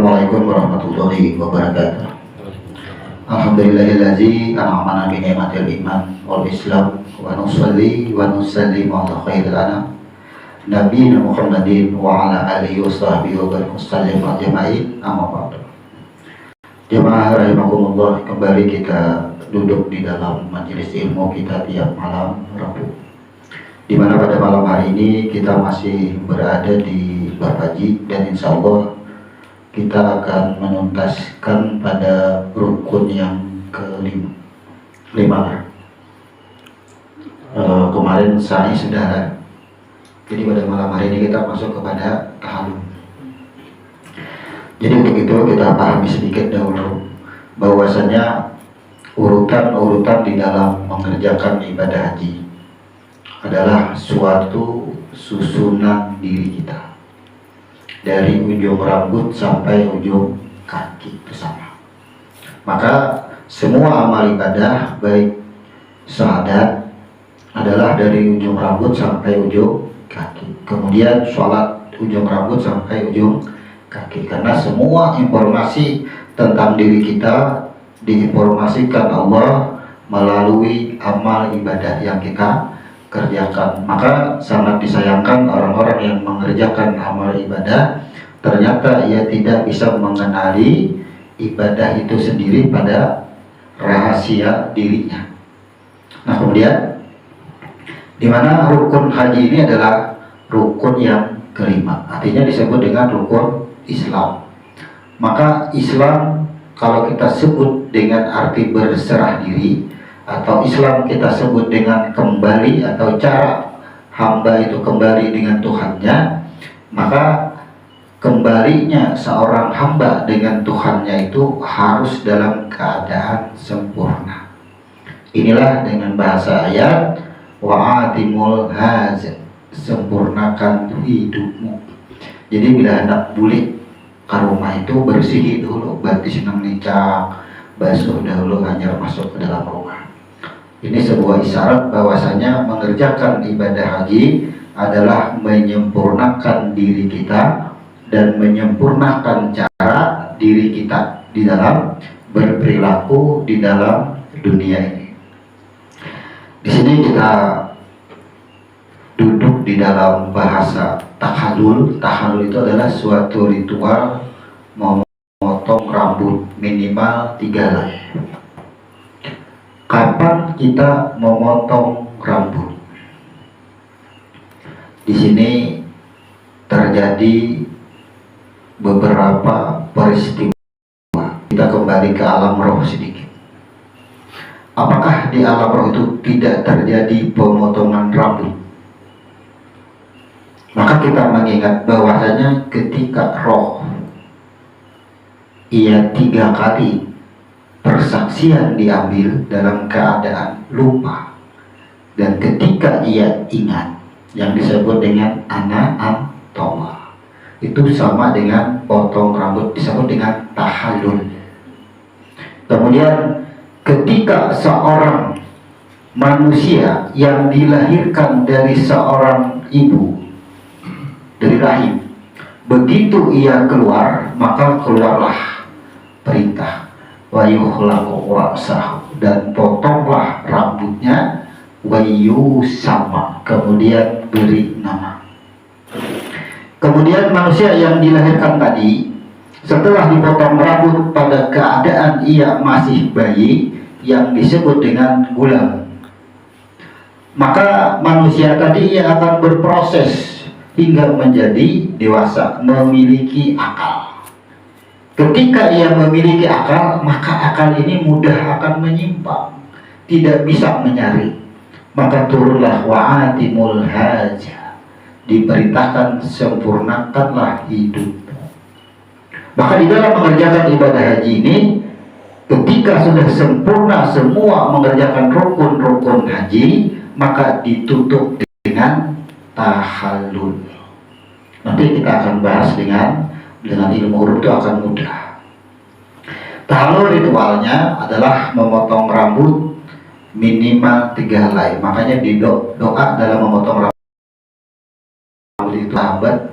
Assalamualaikum warahmatullahi wabarakatuh. Alhamdulillahillazi an'amana bi ni'matil iman wal islam wa nusalli wa nusallimu ala khairil anam nabiyina Muhammadin wa ala alihi wa sahbihi wa barik wasallam ajma'in. Amma ba'du. Jemaah rahimakumullah, kembali kita duduk di dalam majelis ilmu kita tiap malam Rabu, di mana pada malam hari ini kita masih berada di bab haji, dan insya Allah kita akan menuntaskan pada rukun yang kelima. Kemarin sa'i sudah, jadi pada malam hari ini kita masuk kepada tahallul. Jadi untuk itu kita pahami sedikit dahulu bahwasanya urutan-urutan di dalam mengerjakan ibadah haji adalah suatu susunan diri kita, dari ujung rambut sampai ujung kaki bersama. Maka semua amal ibadah baik syahadat adalah dari ujung rambut sampai ujung kaki. Kemudian sholat ujung rambut sampai ujung kaki, karena semua informasi tentang diri kita diinformasikan Allah melalui amal ibadah yang kita kerjakan. Maka sangat disayangkan orang-orang yang mengerjakan amal ibadah ternyata ia tidak bisa mengenali ibadah itu sendiri pada rahasia dirinya. Nah, kemudian di mana rukun haji ini adalah rukun yang kelima, artinya disebut dengan rukun Islam. Maka Islam kalau kita sebut dengan arti berserah diri, atau Islam kita sebut dengan kembali atau cara hamba itu kembali dengan Tuhannya, maka kembalinya seorang hamba dengan Tuhannya itu harus dalam keadaan sempurna. Inilah dengan bahasa ayat wa'atimul haz, sempurnakan hidupmu. Jadi bila hendak bulik ke rumah itu bersihi dulu, berarti senang nicak, basuh dahulu hanyar masuk ke dalam rumah. Ini sebuah isyarat bahwasanya mengerjakan ibadah haji adalah menyempurnakan diri kita dan menyempurnakan cara diri kita di dalam berperilaku di dalam dunia ini. Di sini kita duduk di dalam bahasa tahallul. Tahallul itu adalah suatu ritual memotong rambut minimal 3 helai. Kapan kita memotong rambut? Di sini terjadi beberapa peristiwa. Kita kembali ke alam roh sedikit. Apakah di alam roh itu tidak terjadi pemotongan rambut? Maka kita mengingat bahwasanya ketika roh ia 3 kali persaksian diambil dalam keadaan lupa, dan ketika ia ingat yang disebut dengan ana-an-tola, itu sama dengan potong rambut, disebut dengan tahallul. Kemudian ketika seorang manusia yang dilahirkan dari seorang ibu, dari rahim, begitu ia keluar, maka keluarlah perintah wayuhlaqu ra'sahu, dan potonglah rambutnya, wayusama, kemudian beri nama. Kemudian manusia yang dilahirkan tadi, setelah dipotong rambut pada keadaan ia masih bayi, yang disebut dengan gulam, maka manusia tadi ia akan berproses hingga menjadi dewasa, memiliki akal. Ketika ia memiliki akal, maka akal ini mudah akan menyimpang, tidak bisa menyari. Maka turunlah wa'atimul haja, diperintahkan sempurnakanlah hidup. Maka di dalam mengerjakan ibadah haji ini, ketika sudah sempurna semua mengerjakan rukun-rukun haji, maka ditutup dengan tahallul. Nanti kita akan bahas dengan ilmu huruf itu akan mudah. Tahallul ritualnya adalah memotong rambut minimal 3 helai. Makanya di doa dalam memotong rambut itu sahabat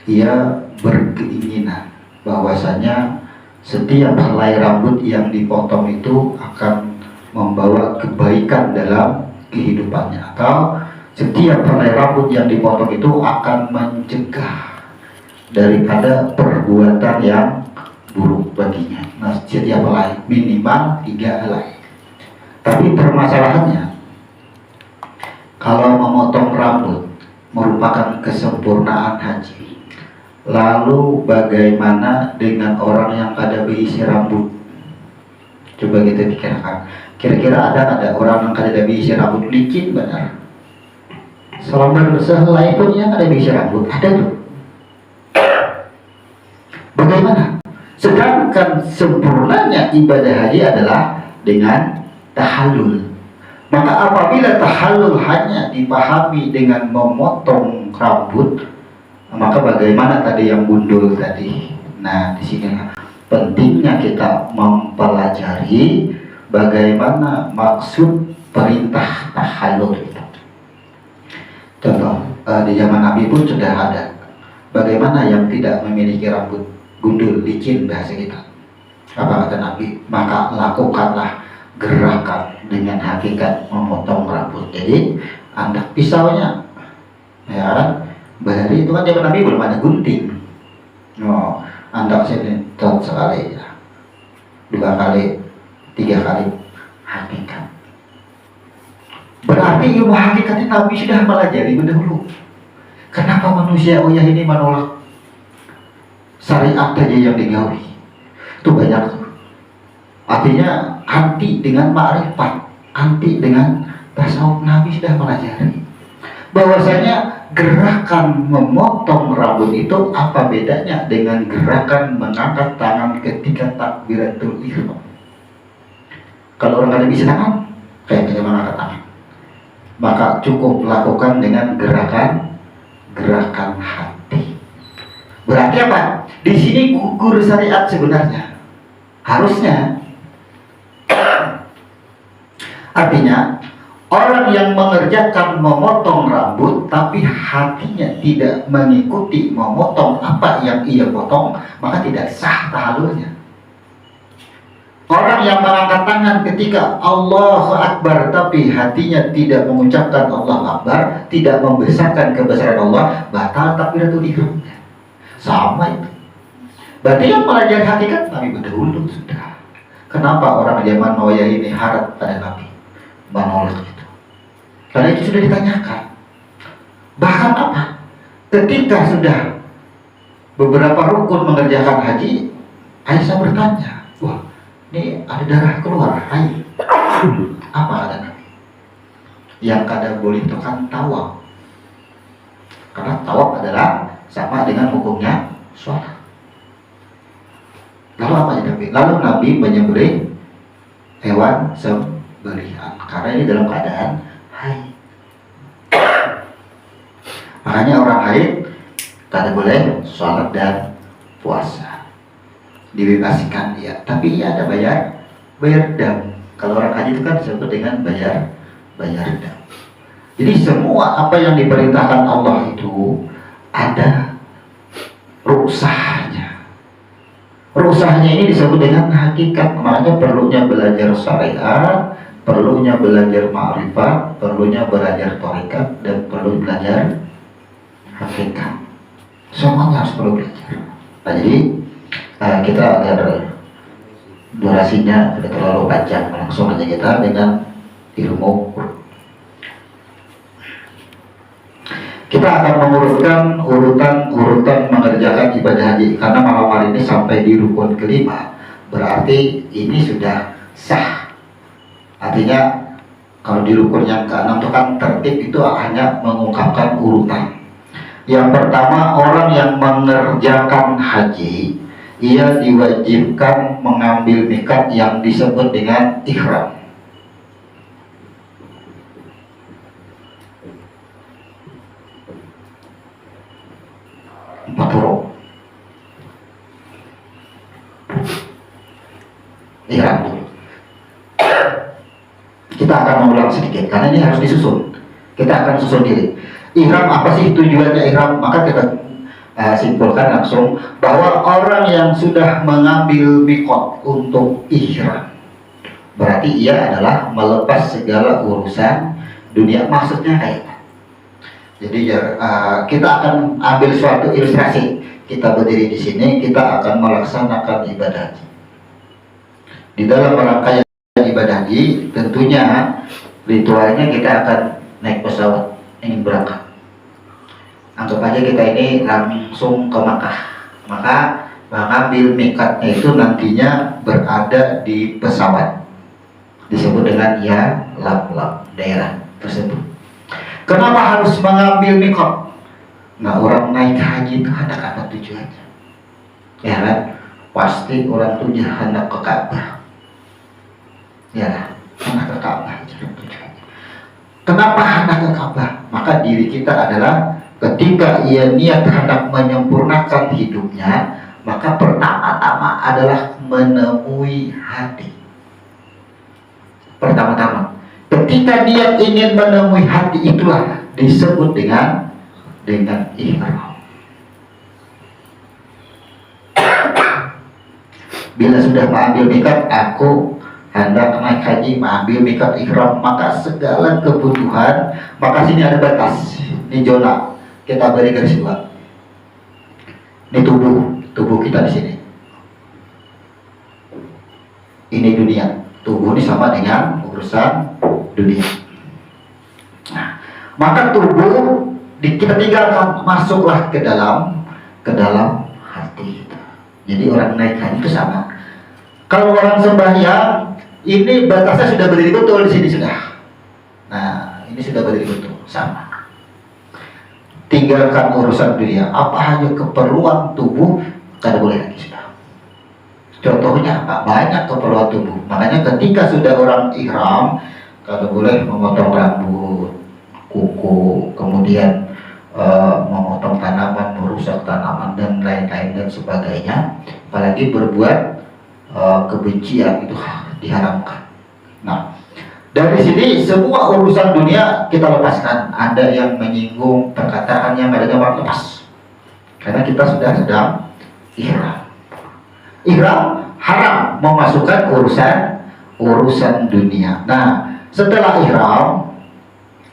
ia berkeinginan bahwasanya setiap helai rambut yang dipotong itu akan membawa kebaikan dalam kehidupannya, atau setiap helai rambut yang dipotong itu akan mencegah daripada perbuatan yang buruk baginya. Nah, setiap helai minimal 3 helai. Tapi permasalahannya, kalau memotong rambut merupakan kesempurnaan haji, lalu bagaimana dengan orang yang kada berisi rambut? Coba kita pikirkan. Kira-kira ada orang yang kada berisi rambut, licin benar. Selama sehelai pun yang kada berisi rambut, ada tuh. Bagaimana? Sedangkan sempurnanya ibadah haji adalah dengan tahallul. Maka apabila tahallul hanya dipahami dengan memotong rambut, maka bagaimana tadi yang gundul tadi? Nah, di sini pentingnya kita mempelajari bagaimana maksud perintah tahallul itu. Contoh, di zaman Nabi pun sudah ada. Bagaimana yang tidak memiliki rambut gundul, licin bahasa kita? Apa kata Nabi? Maka lakukanlah gerakan dengan hakikat memotong rambut. Jadi andak pisaunya, ya kan? Bahari itu kan zaman Nabi belum ada gunting. Oh, andak sini tot sekali ya, 2 kali, 3 kali hakikat. Berarti ilmu hakikatnya Nabi sudah pelajari dahulu. Kenapa manusia ini menolak syariat saja yang digawi? Itu banyak tuh. Artinya anti dengan ma'rifat, anti dengan tasawuf. Nabi sudah pelajari bahwasanya gerakan memotong rambut itu apa bedanya dengan gerakan mengangkat tangan ketika takbiratul ihram. Kalau orang kada bisa tangan, kayak bagaimana angkat tangan? Maka cukup lakukan dengan gerakan hati. Berarti apa? Di sini gugur syariat sebenarnya. Harusnya. Artinya orang yang mengerjakan memotong rambut tapi hatinya tidak mengikuti memotong apa yang ia potong, maka tidak sah tahallulnya. Orang yang mengangkat tangan ketika Allahu Akbar tapi hatinya tidak mengucapkan Allah Akbar, tidak membesarkan kebesaran Allah, batal takbiratul ihramnya. Sama itu. Berarti yang pelajari hakikat Nabi berdahulu sudah. Kenapa orang zaman Noya ini harap pada Nabi menolak itu? Karena itu sudah ditanyakan. Bahkan apa? Ketika sudah beberapa rukun mengerjakan haji, Aisyah bertanya, wah, ini ada darah keluar, air. Apa kata Nabi? Yang kada boleh itu kan tawaf. Karena tawaf adalah sama dengan hukumnya sholat. Lalu apa ya Nabi? Lalu Nabi menyembelih hewan sembelihan karena ini dalam keadaan haid. Makanya orang haid kada boleh sholat dan puasa, dibebaskan dia. Tapi ia ada bayar dam. Kalau orang haji itu kan disebut dengan bayar dam. Jadi semua apa yang diperintahkan Allah itu ada ruksahnya. Ruksahnya ini disebut dengan hakikat. Makanya perlunya belajar syariat, perlunya belajar ma'rifat, perlunya belajar thariqat, dan perlu belajar hakikat. Semuanya harus perlu belajar. Nah, jadi kita agar durasinya tidak terlalu panjang, langsung aja kita dengan ilmu. Kita akan mengurutkan urutan mengerjakan ibadah haji karena malam hari ini sampai di rukun kelima, berarti ini sudah sah. Artinya kalau di rukun yang ke-6 itu kan tertib itu hanya mengungkapkan urutan. Yang pertama, orang yang mengerjakan haji, ia diwajibkan mengambil miqat yang disebut dengan ihram. Empat huruf ihram. Kita akan mengulang sedikit karena ini harus disusun. Kita akan susun diri. Ihram apa sih tujuannya ihram? Maka kita simpulkan langsung bahwa orang yang sudah mengambil mikot untuk ihram, berarti ia adalah melepas segala urusan dunia. Maksudnya kayak, jadi kita akan ambil suatu ilustrasi. Kita berdiri di sini, kita akan melaksanakan ibadah haji. Di dalam rangkaian ibadah haji, tentunya ritualnya kita akan naik pesawat ingin berangkat. Anggap aja kita ini langsung ke Makkah, maka mengambil mikatnya itu nantinya berada di pesawat, disebut dengan ya lam daerah tersebut. Kenapa harus mengambil mikot? Nah, orang naik haji itu hendak apa tujuannya? Ya kan? Pasti orang tujuh hendak ke Ka'bah. Ya kan? Hendak ke Ka'bah tujuannya. Kenapa hendak ke Ka'bah? Maka diri kita adalah ketika ia niat hendak menyempurnakan hidupnya, maka pertama-tama adalah menemui hati. Pertama-tama, ketika dia ingin menemui hati, itulah disebut dengan ihram. Bila sudah mengambil mikat, aku hendak naik haji, mengambil mikat ihram, maka segala kebutuhan, maka sini ada batas, ini zona. Kita beri garis dua. Ini tubuh kita di sini. Ini dunia. Tubuh ini sama dengan urusan dunia. Nah, maka tubuh kita tinggalkan, masuklah ke dalam hati kita. Jadi orang naik haji itu sama. Kalau orang sembahyang, ini batasnya sudah berdiri betul di sini sudah. Nah, ini sudah berdiri betul, sama. Tinggalkan urusan dunia, apa hanya keperluan tubuh, kada boleh lagi sudah. Contohnya apa? Banyak keperluan tubuh. Makanya ketika sudah orang ihram, kada boleh memotong rambut, kuku, kemudian memotong tanaman, merusak tanaman dan lain-lain dan sebagainya. Apalagi berbuat kebencian, itu diharamkan. Nah, dari sini semua urusan dunia kita lepaskan. Ada yang menyinggung perkataan yang ada jawab lepas, karena kita sudah sedang ihram. Ihram haram memasukkan urusan dunia. Nah, setelah ihram,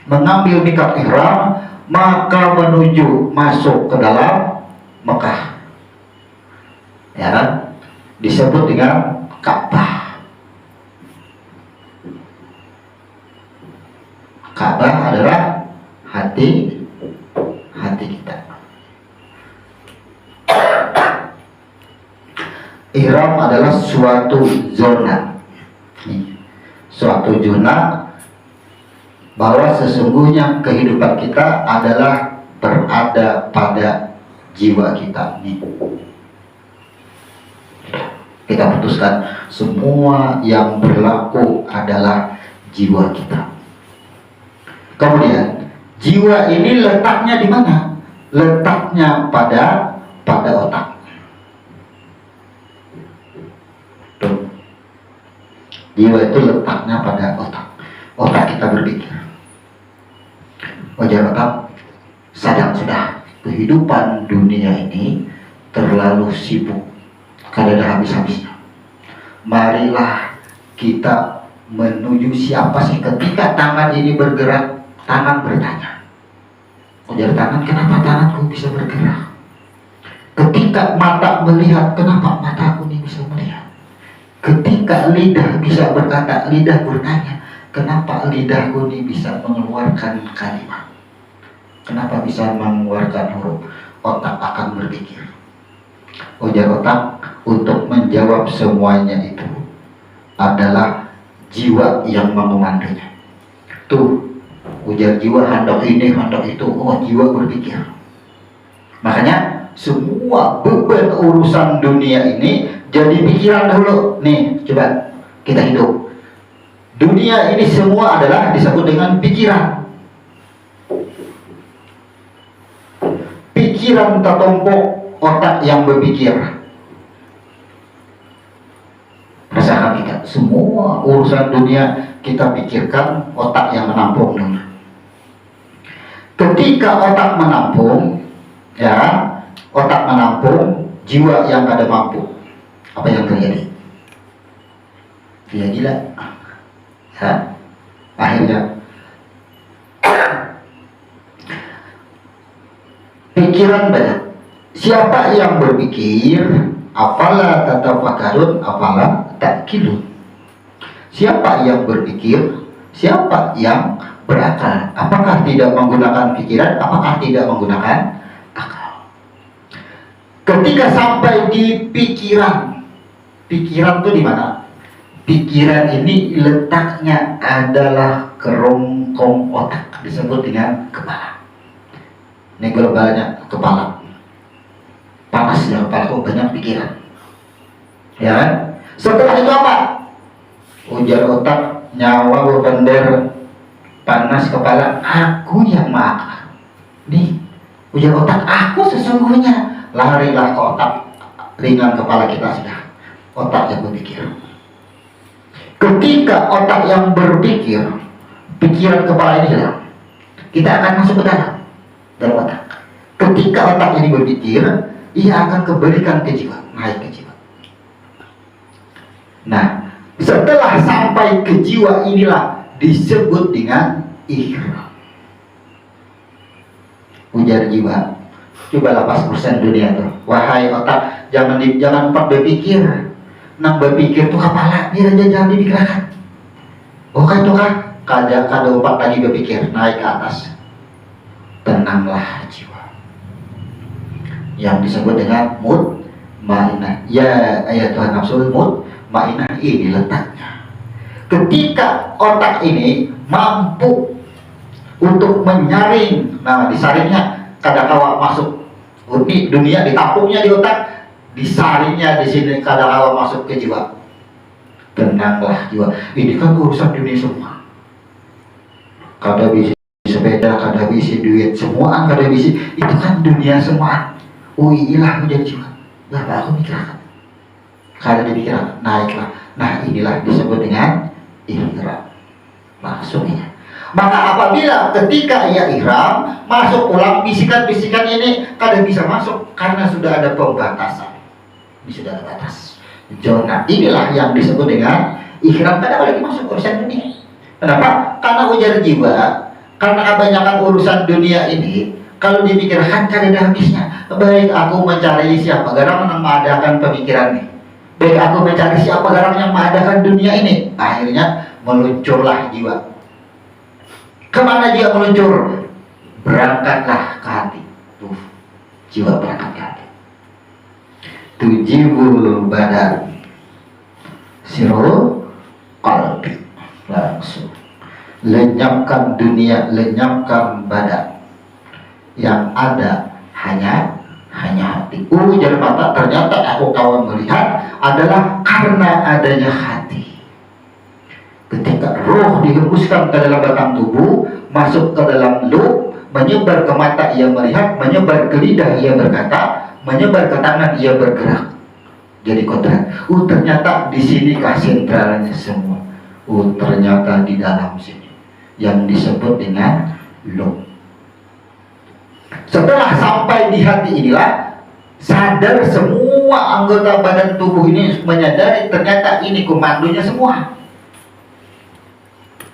mengambil mikat ihram, maka menuju masuk ke dalam Mekah. Ya kan? Disebut dengan Ka'bah. Ka'bah adalah hati kita. Ihram adalah suatu zona. Suatu zona bahwa sesungguhnya kehidupan kita adalah berada pada jiwa kita. Kita putuskan semua yang berlaku adalah jiwa kita. Kemudian jiwa ini letaknya di mana? Letaknya pada otak. Tuh. Jiwa itu letaknya pada otak. Otak kita berpikir. Wajar otak sadar sudah kehidupan dunia ini terlalu sibuk, kada ada habis-habisnya. Marilah kita menuju siapa sih. Ketika tangan ini bergerak, tangan bertanya. Ujar tangan, kenapa tanganku bisa bergerak? Ketika mata melihat, kenapa mataku ini bisa melihat? Ketika lidah bisa berkata, lidah bertanya, kenapa lidahku ini bisa mengeluarkan kalimat? Kenapa bisa mengeluarkan huruf? Otak akan berpikir. Ujar otak, untuk menjawab semuanya itu adalah jiwa yang memandunya. Tuh, ujar jiwa hendak ini, hendak itu. Oh, jiwa berpikir. Makanya semua beban urusan dunia ini jadi pikiran dulu. Nih, coba kita hidup. Dunia ini semua adalah disebut dengan pikiran. Pikiran tertumpuk, otak yang berpikir. Rasakan kita, semua urusan dunia kita pikirkan, otak yang menampung dulu. Ketika otak menampung, ya, otak menampung, jiwa yang kada mampu. Apa yang terjadi? Dia gila. Ya. Akhirnya pikiran banyak. Siapa yang berpikir, afala tatafakkarun, afala ta'qilun. Siapa yang berpikir, siapa yang berakal. Apakah tidak menggunakan pikiran, apakah tidak menggunakan akal. Ketika sampai di pikiran, pikiran itu di mana? Pikiran ini letaknya adalah kerongkong otak, disebut dengan kepala. Ini globalnya kepala. Panas ya kepala, kok banyak pikiran. Ya kan? Setelah itu apa? Ujar otak, nyawa berbender, panas kepala, aku yang maha. Nih, ujar otak, aku sesungguhnya. Larilah ke otak, ringan kepala kita sudah. Otak yang berpikir. Ketika otak yang berpikir, pikiran kepala ini hilang, kita akan masuk ke dalam otak. Ketika otak ini berpikir, ia akan kembalikan ke jiwa, naik ke jiwa. Nah, setelah sampai ke jiwa inilah disebut dengan ihram. Ujar jiwa, coba 8% dunia tuh. Wahai otak, jangan empat berpikir. Nang berpikir tuh kepala, biar aja jangan dipikirkan. Oke itu kan, kada empat lagi berpikir, naik ke atas. Tenanglah jiwa. Yang disebut dengan mutmainah. Ya, ayat Tuhan nafsul mutmainah ini letaknya. Ketika otak ini mampu untuk menyaring, nah disaringnya kadang-kala masuk dunia, ditampungnya di otak, disaringnya di sini kadang-kala masuk ke jiwa. Tenanglah jiwa. Ini kan urusan dunia semua. Kada bisa sepeda, kada bisa duit, semuaan kada bisa. Itu kan dunia semua. Oh iyalah menjadi jiwa. Nah, aku mikirkan. Kada dipikirkan, naiklah. Nah inilah disebut dengan ihram. Maksudnya. Maka apabila ketika ia ihram, masuk ulang bisikan-bisikan ini kada bisa masuk karena sudah ada pembatasan. Sudah ada batas. Zona inilah yang disebut dengan ihram. Kada boleh masuk urusan dunia. Kenapa? Karena ujar jiwa, karena kebanyakan urusan dunia ini kalau dipikirkan kada ada habisnya. Baik aku mencari siapa garang yang mengadakan pemikiran ini. Baik aku mencari siapa garang yang mengadakan dunia ini. Akhirnya meluncurlah jiwa. Kemana jiwa meluncur? Berangkatlah ke hati. Tuh, jiwa berangkat ke hati. Tujibul badan sirul qalbi, langsung lenyapkan dunia, lenyapkan badan, yang ada hanya hati. Ujar mata, ternyata aku kawan melihat adalah karena adanya hati. Ketika roh dihembuskan ke dalam batang tubuh, masuk ke dalam lub, menyebar ke mata ia melihat, menyebar ke lidah ia berkata, menyebar ke tangan ia bergerak. Jadi kodrat. Ternyata di sini sentralnya semua. Ternyata di dalam sini yang disebut dengan lub. Setelah sampai di hati inilah sadar semua anggota badan tubuh ini menyadari ternyata ini komandonya semua.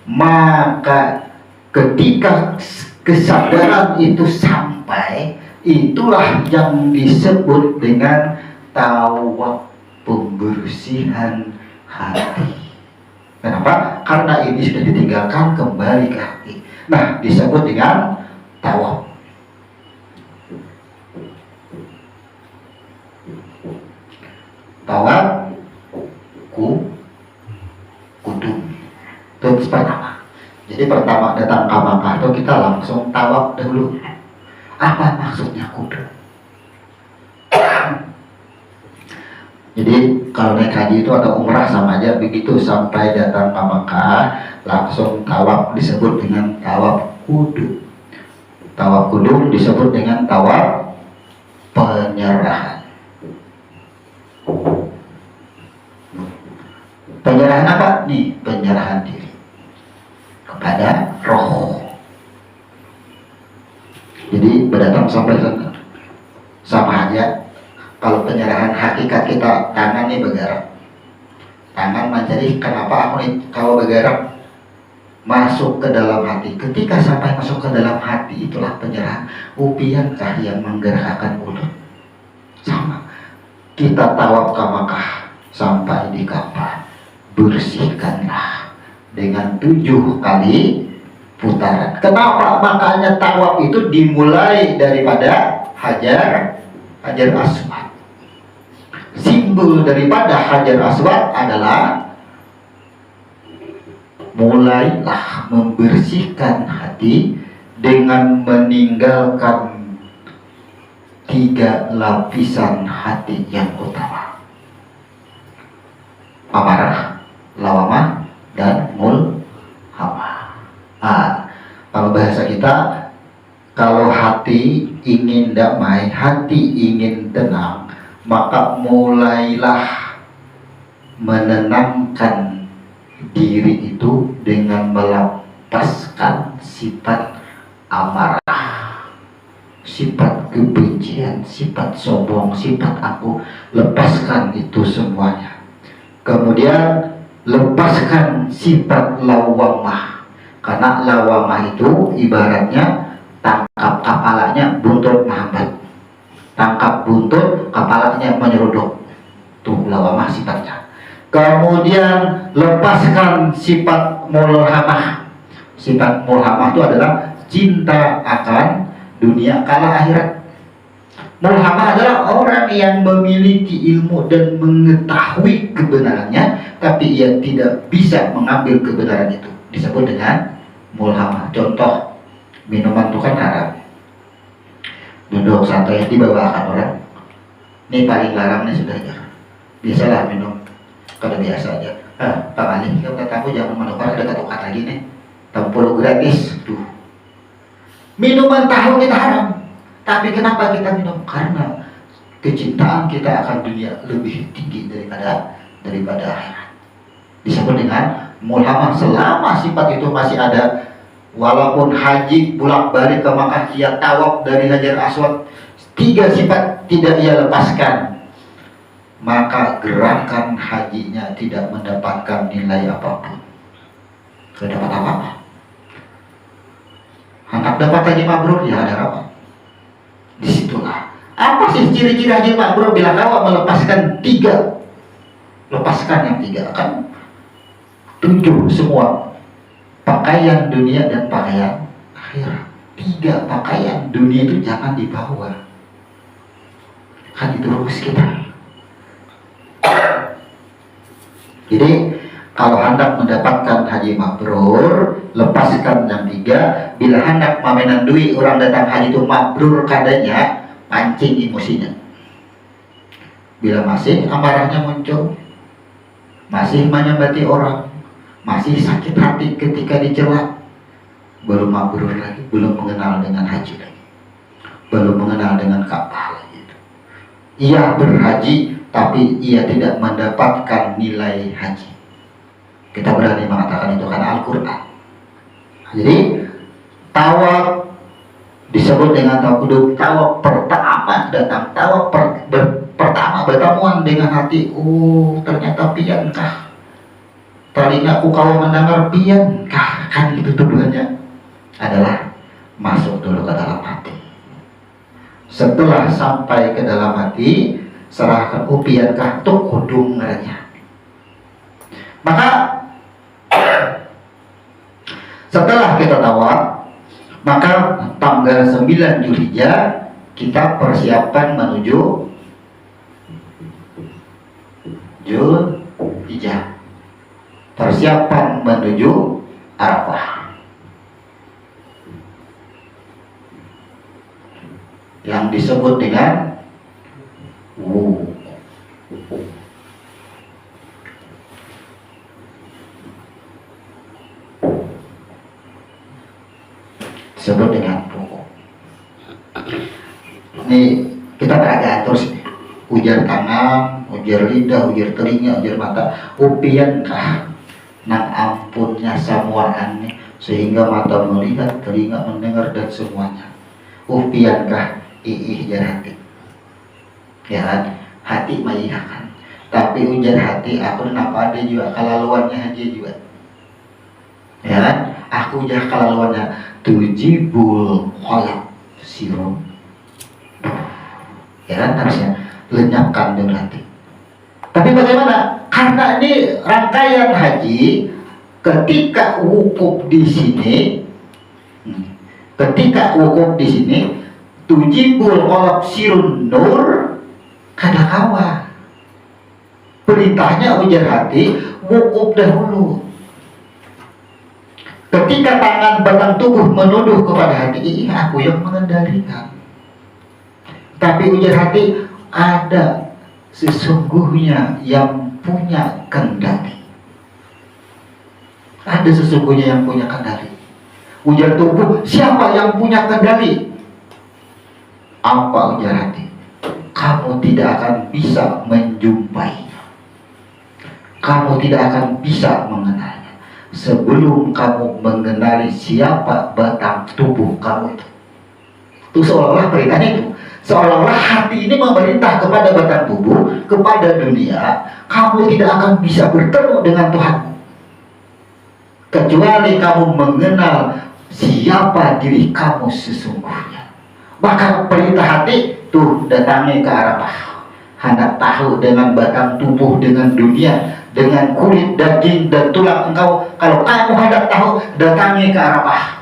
Maka ketika kesadaran itu sampai, itulah yang disebut dengan tawaf, pembersihan hati. Kenapa? Karena ini sudah ditinggalkan, kembali ke hati. Nah, disebut dengan tawaf. Tawaf kudum. Itu pertama. Jadi pertama datang ke Makkah itu kita langsung tawaf dahulu. Apa maksudnya kudum? Jadi kalau naik haji itu atau umrah sama aja, begitu sampai datang ke Makkah langsung tawaf, disebut dengan tawaf kudum. Tawaf kudum disebut dengan tawaf penyerahan. Penyerahan apa? Nih, penyerahan diri kepada roh. Jadi berdatang sampai sana sama aja Padahal hakikat kita tangan ini bergerak. Tangan mencari kenapa aku nih kalau bergerak masuk ke dalam hati. Ketika sampai masuk ke dalam hati itulah penyerahan. Upiankah yang menggerakkan mulut? Sama. Kita tawaf ke Makkah sampai di Ka'bah, bersihkanlah dengan 7 kali putaran. Kenapa? Makanya tawaf itu dimulai daripada Hajar Aswad. Simbol daripada Hajar Aswad adalah mulailah membersihkan hati dengan meninggalkan 3 lapisan hati yang utama: amarah, lawamah, dan mulhamah. Kalau bahasa kita, kalau hati ingin damai, hati ingin tenang, maka mulailah menenangkan diri itu dengan melepaskan sifat amarah, sifat kebencian, sifat sombong, sifat aku. Lepaskan itu semuanya. Kemudian lepaskan sifat lawamah, karena lawamah itu ibaratnya tangkap kepalanya buntut menghambat, tangkap buntut kepalanya menyeruduk. Tuh lawamah sifatnya. Kemudian lepaskan sifat mulhamah. Sifat mulhamah itu adalah cinta akan dunia kala akhirat. Mulhamah adalah orang yang memiliki ilmu dan mengetahui kebenarannya, tapi ia tidak bisa mengambil kebenaran itu. Disebut dengan mulhamah. Contoh, minuman itu kan haram. Duduk santai dibawakan orang. Ini paling larang nih sudah ya. Biasalah minum kalau biasa aja. Pak Ali, kamu jangan menukar, ada kata lagi nih. Tempur gratis. Tuh. Minuman tahu kita haram. Tapi kenapa kita minum? Karena kecintaan kita akan dunia lebih tinggi daripada akhirat. Disebut dengan mulhamah. Selama sifat itu masih ada, walaupun haji bolak-balik ke Makkah, ia tawaf dari Hajar Aswad, 3 sifat tidak ia lepaskan, maka gerakan hajinya tidak mendapatkan nilai apapun. Tidak dapat apa-apa. Hendak dapat haji mabrur, ya ada apa? Disitulah. Apa sih ciri-ciri haji mabrur? Bila kau melepaskan 3, lepaskan yang 3, kan 7 semua. Pakaian dunia dan pakaian akhirat. 3 pakaian dunia itu jangan dibawa. Kan itu rumus kita. Jadi kalau hendak mendapatkan haji mabrur, lepaskan yang 3. Bila hendak mamenan duit, orang datang haji itu mabrur kadanya, pancing emosinya. Bila masih amarahnya muncul, masih menyambati orang, masih sakit hati ketika dicela, belum mabrur lagi, belum mengenal dengan haji lagi, belum mengenal dengan Ka'bah lagi. Ia berhaji tapi ia tidak mendapatkan nilai haji. Kita berani mengatakan itu karena Al-Quran. Jadi tawaf disebut dengan tawaf. Tawaf pertama datang, tawaf pertama bertemuan dengan hati. Oh, ternyata piankah? Tadinya aku kau mendengar piankah? Kan itu tujuannya adalah masuk dulu ke dalam hati. Setelah sampai ke dalam hati, serahkan piankah tuh kudungannya. Maka setelah kita tawaf, maka tanggal 9 Zulhijjah kita persiapan menuju Zulhijjah. Persiapan menuju Arafah. Yang disebut dengan wudu. Disebut dengan pokok. Ini kita teraga terus nih. Ujar tangan, ujar lidah, ujar telinga, ujar mata. Upiankah nang ampunnya samuaan nih, sehingga mata melihat, telinga mendengar dan semuanya. Upiankah ih jar hati. Ya kan? hati mah iya kan, tapi ujar hati aku kenapa ada juga kalaluannya haji juga, ya kan? Aku ujar kalaluannya tujibul kolak sirom, ya kan, harusnya lenyapkan dengan hati. Tapi bagaimana? Karena ini rangkaian haji, ketika wukuf di sini, tujibul kolak sirun nur kada kawa. Perintahnya ujar hati wukuf dahulu. Ketika tangan batang tubuh menuduh kepada hati, iya aku yang mengendalikan. Tapi ujar hati ada sesungguhnya yang punya kendali. Ada sesungguhnya yang punya kendali. Ujar tubuh, siapa yang punya kendali? Apa ujar hati? Kamu tidak akan bisa menjumpainya. Kamu tidak akan bisa mengenalnya sebelum kamu mengenali siapa batang tubuh kamu itu. Itu seolah-olah perintahnya itu, seolah-olah hati ini memerintah kepada batang tubuh, kepada dunia, kamu tidak akan bisa bertemu dengan Tuhanmu kecuali kamu mengenal siapa diri kamu sesungguhnya. Maka perintah hati tuh datangi ke Arafah, hendak tahu dengan batang tubuh, dengan dunia, dengan kulit, daging, dan tulang engkau. Kalau kamu hendak tahu, datangi ke Arafah.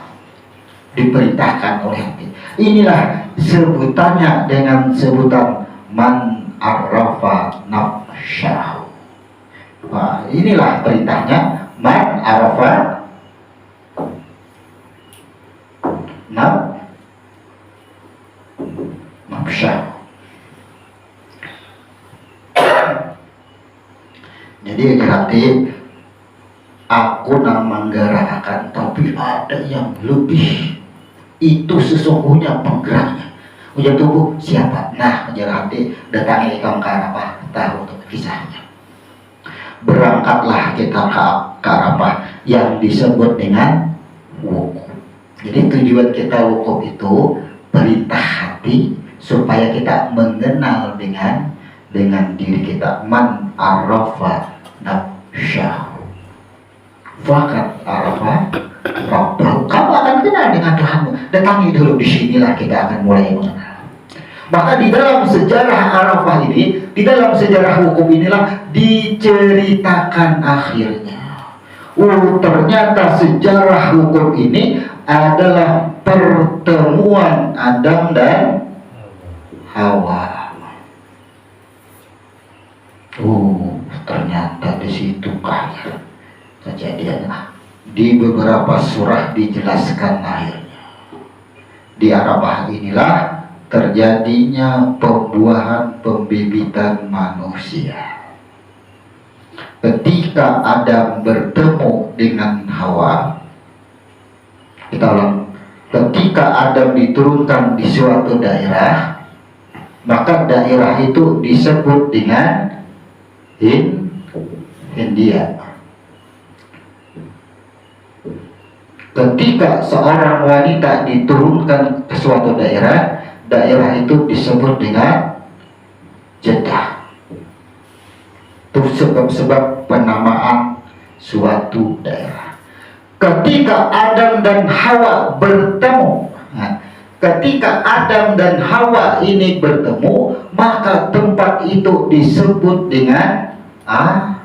Diperintahkan oleh hati. Inilah sebutannya dengan sebutan man arafa nafsyahu. Nah, inilah perintahnya man arafa nafsyahu. Jadi hati aku namanggara akan, tapi ada yang lebih. Itu sesungguhnya penggeraknya. Ujar tubuh siapa? Nah, ujar hati datangi kaum ke Arafah, tahu untuk kisahnya. Berangkatlah kita ke Arafah yang disebut dengan wukuf. Jadi tujuan kita wukuf itu perintah hati supaya kita mengenal dengan diri kita. Man arafa nafsyahu fakat arafa rabbahu. Kamu akan kenal dengan Tuhanmu. Datangi dulu, disinilah kita akan mulai mengenal. Maka di dalam sejarah Arafah ini, di dalam sejarah hukum inilah diceritakan akhirnya. Ternyata sejarah hukum ini adalah pertemuan Adam dan Hawa. Ternyata di situ kaya kejadiannya. Di beberapa surah dijelaskan akhirnya. Di Arafah inilah terjadinya pembuahan pembibitan manusia. Ketika Adam bertemu dengan Hawa, kita ulang. Ketika Adam diturunkan di suatu daerah, maka daerah itu disebut dengan Hindia. Ketika seorang wanita diturunkan ke suatu daerah, daerah itu disebut dengan Jeddah. Itu sebab-sebab penamaan suatu daerah. Ketika Adam dan Hawa bertemu, ketika Adam dan Hawa ini bertemu, maka tempat itu disebut dengan Arafah.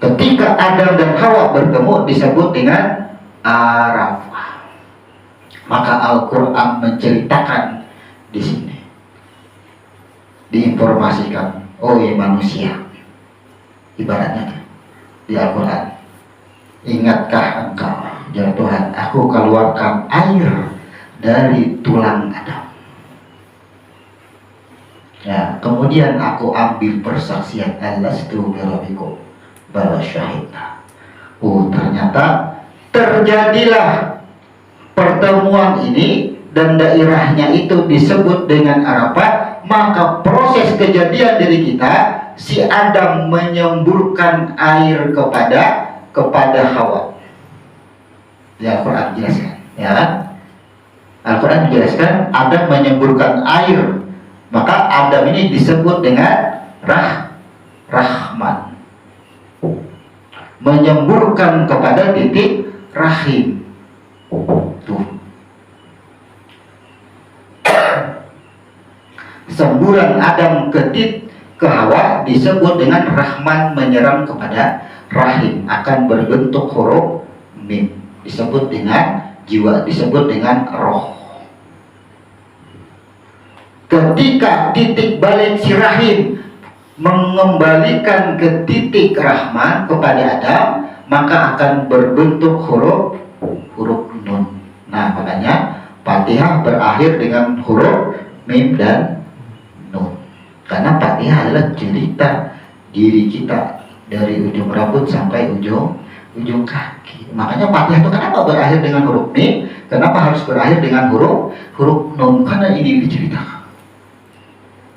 Ketika Adam dan Hawa bertemu disebut dengan Arafah. Maka Al-Quran menceritakan di sini, diinformasikan, oh ya manusia, ibaratnya di Al-Quran, ingatkah engkau, ya Tuhan, aku keluarkan air dari tulang Adam. Ya, kemudian aku ambil persaksian alastu birabbikum bala syahidna. Ternyata terjadilah pertemuan ini dan daerahnya itu disebut dengan Arafah. Maka proses kejadian dari kita, si Adam menyemburkan air kepada Hawa. Ya, Quran jelaskan, ya kan? Al-Quran menjelaskan Adam menyemburkan air, maka Adam ini disebut dengan Rahman, menyemburkan kepada titik rahim. Tuh. Semburan Adam ke Hawa disebut dengan Rahman, menyerang kepada rahim, akan berbentuk huruf mim, disebut dengan jiwa, disebut dengan roh. Ketika titik balik si rahim mengembalikan ke titik Rahman kepada Adam, maka akan berbentuk huruf nun. Nah, makanya Fatihah berakhir dengan huruf mim dan nun, karena Fatihah adalah cerita diri kita dari ujung rambut sampai ujung kaki. Makanya Fatihah itu kenapa berakhir dengan huruf mim, kenapa harus berakhir dengan huruf nun, karena ini diceritakan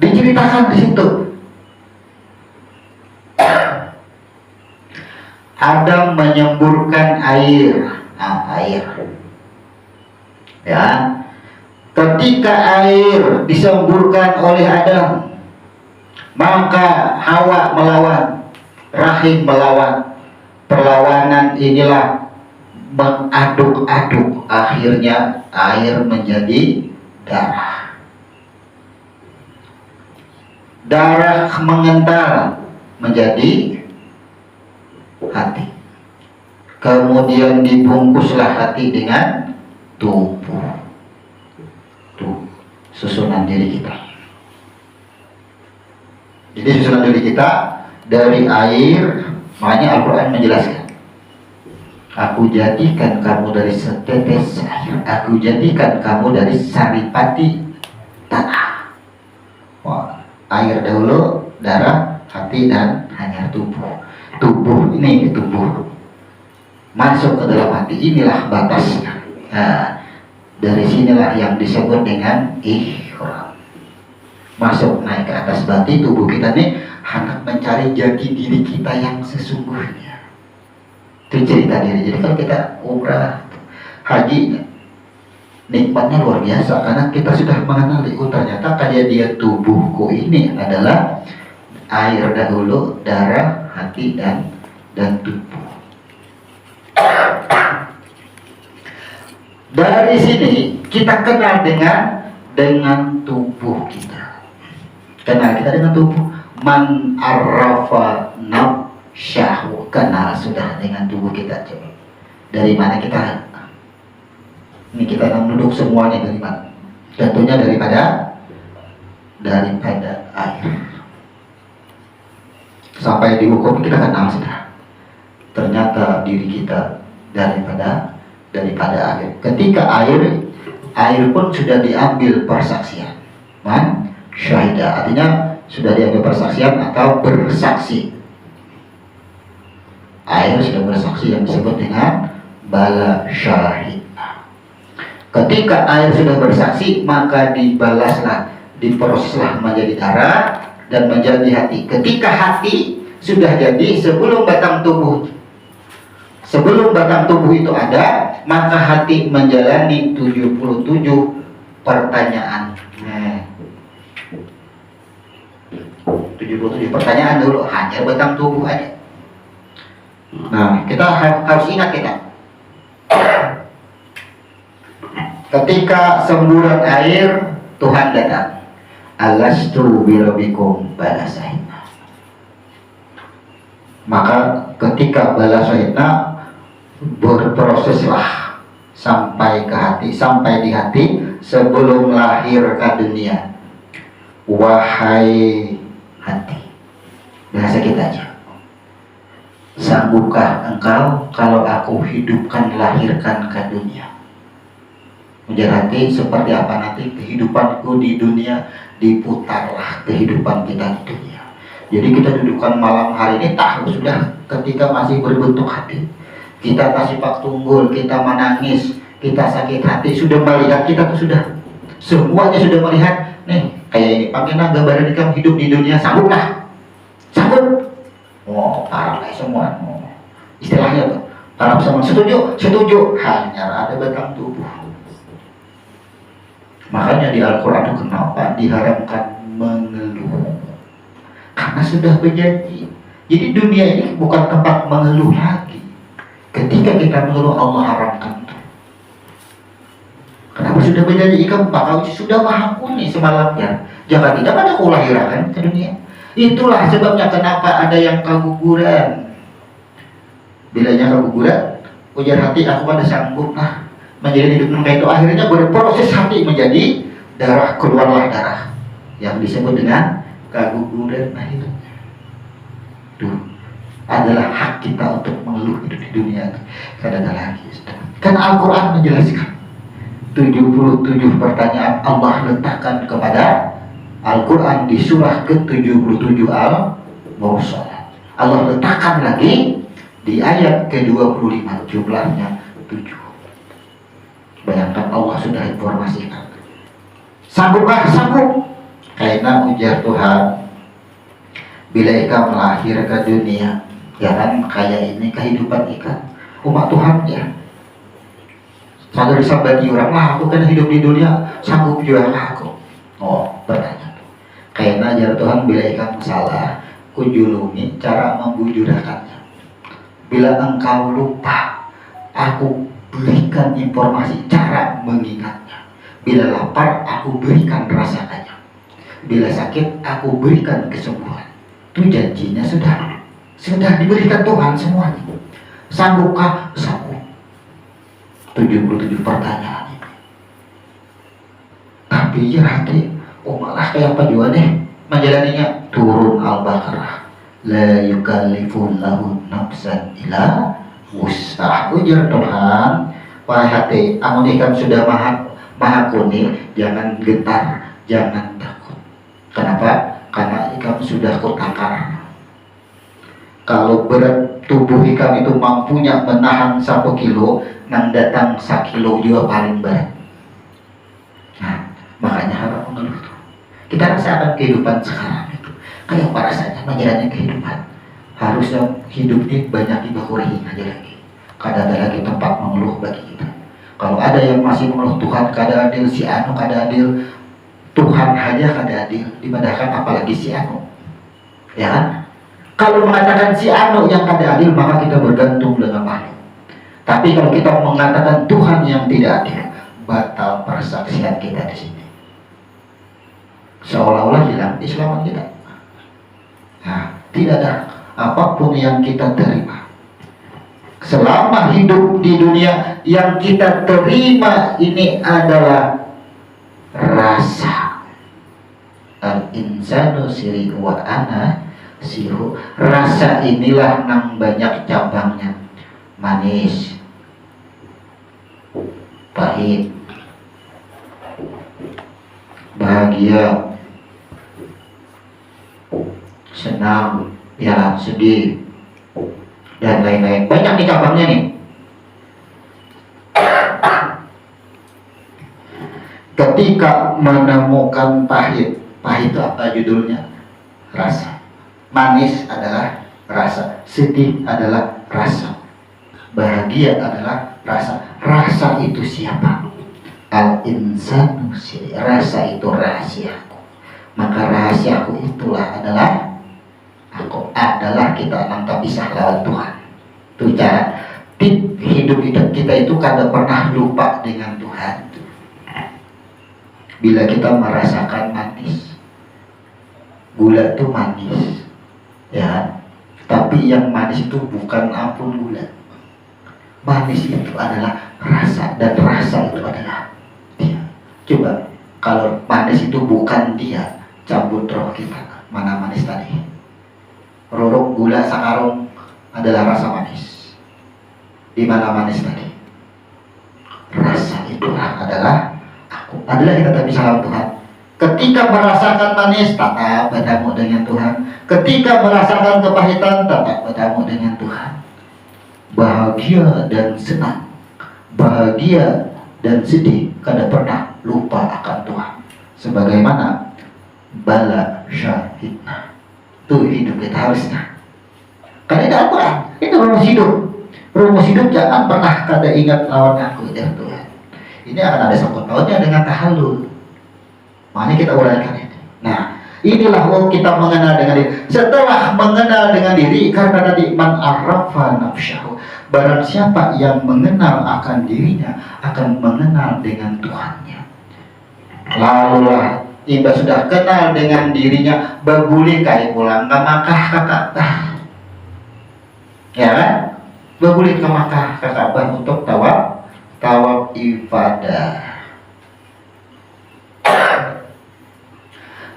di situ. Adam menyemburkan air. Air. Ya. Ketika air disemburkan oleh Adam, maka Hawa melawan, rahim melawan. Perlawanan inilah mengaduk-aduk, akhirnya air menjadi darah. Darah mengental menjadi hati. Kemudian dibungkuslah hati dengan tubuh. Tuh, susunan diri kita. Jadi susunan diri kita dari air, makanya Al-Quran menjelaskan, aku jadikan kamu dari setetes air, aku jadikan kamu dari saripati tanah. Air dahulu, darah, hati, dan hanya tubuh. Tubuh masuk ke dalam hati, inilah batasnya. Nah, dari sinilah yang disebut dengan ihram. Masuk naik ke atas bati, tubuh kita nih hendak mencari jati diri kita yang sesungguhnya. Itu cerita diri. Jadi kalau kita umrah, haji, nikmatnya luar biasa karena kita sudah mengenali, ternyata kejadian tubuhku ini adalah air dahulu, darah, hati, dan tubuh. Dari sini kita kenal dengan tubuh kita. Kenal kita dengan tubuh. Man arrafa nafsyahu, kenal sudah dengan tubuh kita. Coba dari mana kita? Ini kita akan duduk semuanya dari mana? Tentunya daripada air. Sampai dihukum kita kenal sudah. Ternyata diri kita daripada air. Ketika air pun sudah diambil persaksian. Man syahida, artinya sudah diambil persaksian atau bersaksi. Air sudah bersaksi yang disebut dengan bala syahid. Ketika air sudah bersaksi, maka dibalaslah, diproseslah menjadi darah dan menjadi hati. Ketika hati sudah jadi, sebelum batang tubuh itu ada, maka hati menjalani 77 pertanyaan. 77 pertanyaan dulu, hanya batang tubuh aja. Nah, kita harus ingat kita. Ketika semburan air, Tuhan datang. Alastu birabbikum balasahina. Maka ketika balasahina berproseslah sampai ke hati, sampai di hati sebelum lahir ke dunia. Wahai hati, bahasa kita aja, sanggupkah engkau kalau aku hidupkan, lahirkan ke dunia? Ujar hati, seperti apa nanti kehidupanku di dunia? Diputarlah kehidupan kita di dunia. Jadi kita dudukkan malam hari ini, tahu sudah ketika masih berbentuk hati, kita kasih pak tunggul, kita menangis, kita sakit hati, sudah melihat kita tuh sudah semuanya sudah melihat nih kayak ini pakai naga badan kamu hidup di dunia, sanggup lah, sanggup. Oh, parah kayak semua. Istilahnya tuh, para semua setuju, hanya ada batang tubuh. Makanya di Al-Quran itu kenapa diharamkan mengeluh? Karena sudah berjanji. Jadi dunia ini bukan tempat mengeluh lagi. Ketika kita mengeluh, Allah haramkan. Kenapa sudah berjanji ikan bakal sudah maha kuni semalamnya. Jangan tidak ada kelahiran ke dunia. Itulah sebabnya kenapa ada yang keguguran. Bilanya keguguran, ujar hati, aku pada sanggup lah menjadi hidup mereka itu. Akhirnya berproses hati menjadi darah, keluarlah darah yang disebut dengan keguguran. Nah itu adalah hak kita untuk mengeluh hidup di dunia. Karena ada lagi. Karena Al-Quran menjelaskan 77 pertanyaan Allah letakkan kepada Al-Quran di surah ke-77 Al-Mursalat. Allah letakkan lagi di ayat ke-25, jumlahnya 7. Bayangkan Allah sudah informasikan. Sanggupkah? Sanggup. Karena ujar Tuhan, bila ikan melahir ke dunia, ya kan kayak ini kehidupan ikan umat Tuhan ya. Kalau disabati orang lah, aku kan hidup di dunia, sanggup juga aku. Oh, bertanya. Karena ajar Tuhan bila ikan salah, kujulungi cara membujurakannya. Bila engkau lupa, aku berikan informasi cara mengingatnya. Bila lapar, aku berikan rasakannya. Bila sakit, aku berikan kesembuhan. Itu janjinya sudah diberikan Tuhan semuanya. Sanggupkah? Sanggup. 77 pertanyaan ini. Tapi ya hati, malah kayak apa juga deh menjalaninya. Turun Al-Baqarah, la yukallifullahu nafsan illa wus'aha. Ujar Tuhan, wahai hati, amun ikan sudah maha kuni, jangan gentar, jangan takut. Kenapa? Karena ikan sudah kutakar. Kalau berat tubuh ikan itu mampunya menahan 1 kilo, nang datang 1 kilo juga paling berat. Nah, makanya harus mengeluh. Kita rasakan kehidupan sekarang itu kayak apa rasanya menjalani kehidupan. Harusnya hidup ini banyak dibakuri aja lagi. Kada ada lagi tempat mengeluh bagi kita. Kalau ada yang masih mengeluh Tuhan kada adil, si anu kada adil, Tuhan aja kada adil, dibandingkan apalagi si anu, ya kan? Kalau mengatakan si anu yang kada adil, maka kita bergantung dengan makhluk. Tapi kalau kita mengatakan Tuhan yang tidak adil, batal persaksian kita di sini. Seolah-olah hilang Islam kita. Nah, tidak ada apapun yang kita terima. Selama hidup di dunia, yang kita terima ini adalah rasa. Al-insanu siri wa ana sihu. Rasa inilah nang banyak cabangnya. Manis, pahit, bahagia, senang, ya sedih, dan lain-lain. Banyak nih cabangnya nih. Ketika menemukan pahit, pahit itu apa judulnya? Rasa. Manis adalah rasa. Sedih adalah rasa. Bahagia adalah rasa. Rasa itu siapa? Al-insanu siri. Rasa itu rahasiaku. Maka rahasiaku itulah adalah aku. Adalah kita tak bisa lawan Tuhan. Itu cara hidup kita itu kada pernah lupa dengan Tuhan. Bila kita merasakan manis, gula itu manis, ya. Tapi yang manis itu bukan ampun gula. Manis itu adalah rasa, dan rasa itu adalah dia. Coba kalau manis itu bukan dia, cabut roh kita. Mana manis tadi? Rorok gula sakarung adalah rasa manis. Di mana manis tadi? Rasa itulah adalah aku. Adalah kita tak bisa lawan Tuhan. Ketika merasakan manis, tetap bertemu dengan Tuhan. Ketika merasakan kepahitan, tetap bertemu dengan Tuhan. Bahagia dan senang, bahagia dan sedih, kada pernah lupa akan Tuhan. Sebagaimana bala syahidna. Itu hidup kita harusnya. Karena itu Al-Quran, itu rumus hidup. Rumus hidup jangan pernah kada ingat lawan aku, ya Tuhan. Ini akan ada sangkut pautnya dengan tahallul. Makanya kita uraikan ini. Nah, inilah kita mengenal dengan diri. Setelah mengenal dengan diri, karena tadi man arafa nafsyahu, barang siapa yang mengenal akan dirinya akan mengenal dengan Tuhannya. Lalulah tiba sudah kenal dengan dirinya, baguli kai pulang ke Makkah ke Ka'bah. Ya kan? Baguli ke Makkah ke Ka'bah untuk tawaf ibadah.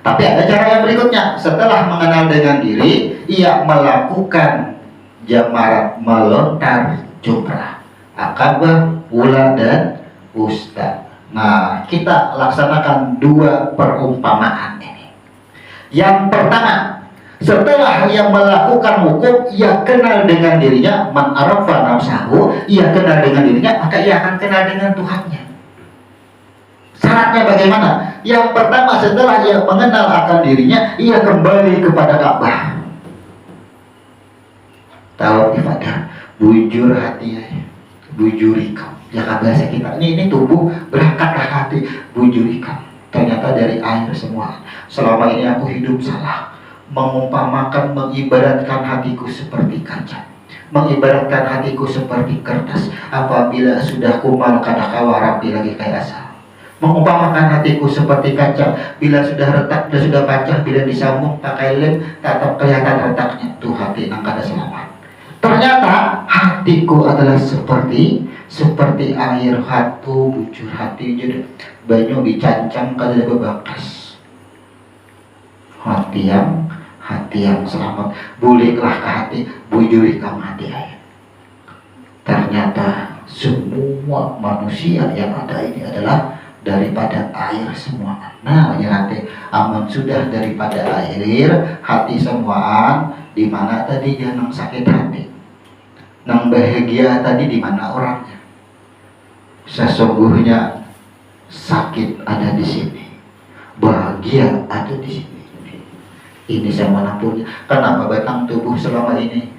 Tapi ada cara yang berikutnya. Setelah mengenal dengan diri, ia melakukan jamarat, melontar jumrah, akabah, ula, dan wusta. Nah, kita laksanakan dua perumpamaan ini. Yang pertama, setelah ia melakukan wukuf, ia kenal dengan dirinya, man arafa nafsahu, ia kenal dengan dirinya, maka ia akan kenal dengan Tuhannya. Syaratnya bagaimana? Yang pertama, setelah ia mengenal akan dirinya, ia kembali kepada Ka'bah. Tawaf ibadah, bujur hati, bujurikam. Ya bahasa kita ini tubuh berangkatlah hati, bujurikam. Ternyata dari air semua. Selama ini aku hidup salah, mengumpamakan, mengibaratkan hatiku seperti kaca, mengibaratkan hatiku seperti kertas. Apabila sudah kumal kadakawa rapi lagi kayak asal. Mengumpamakan hatiku seperti kaca, bila sudah retak dan sudah pecah, bila disambung pakai lem tetap kelihatan retaknya. Tuh hati nang kada selamat. Ternyata hatiku adalah seperti air, hatu bujur hati jadi banyu dicancang kada bebakas. Hati yang selamat, buliklah ke hati, bujuri kam hati ayat. Ternyata semua manusia yang ada ini adalah daripada air semua. Nah, hati aman sudah daripada air, hati semuaan. Di mana tadi dia nang sakit hati, nang bahagia tadi di mana orangnya? Sesungguhnya sakit ada di sini, bahagia ada di sini. Ini sama nampunya. Kenapa batang tubuh selama ini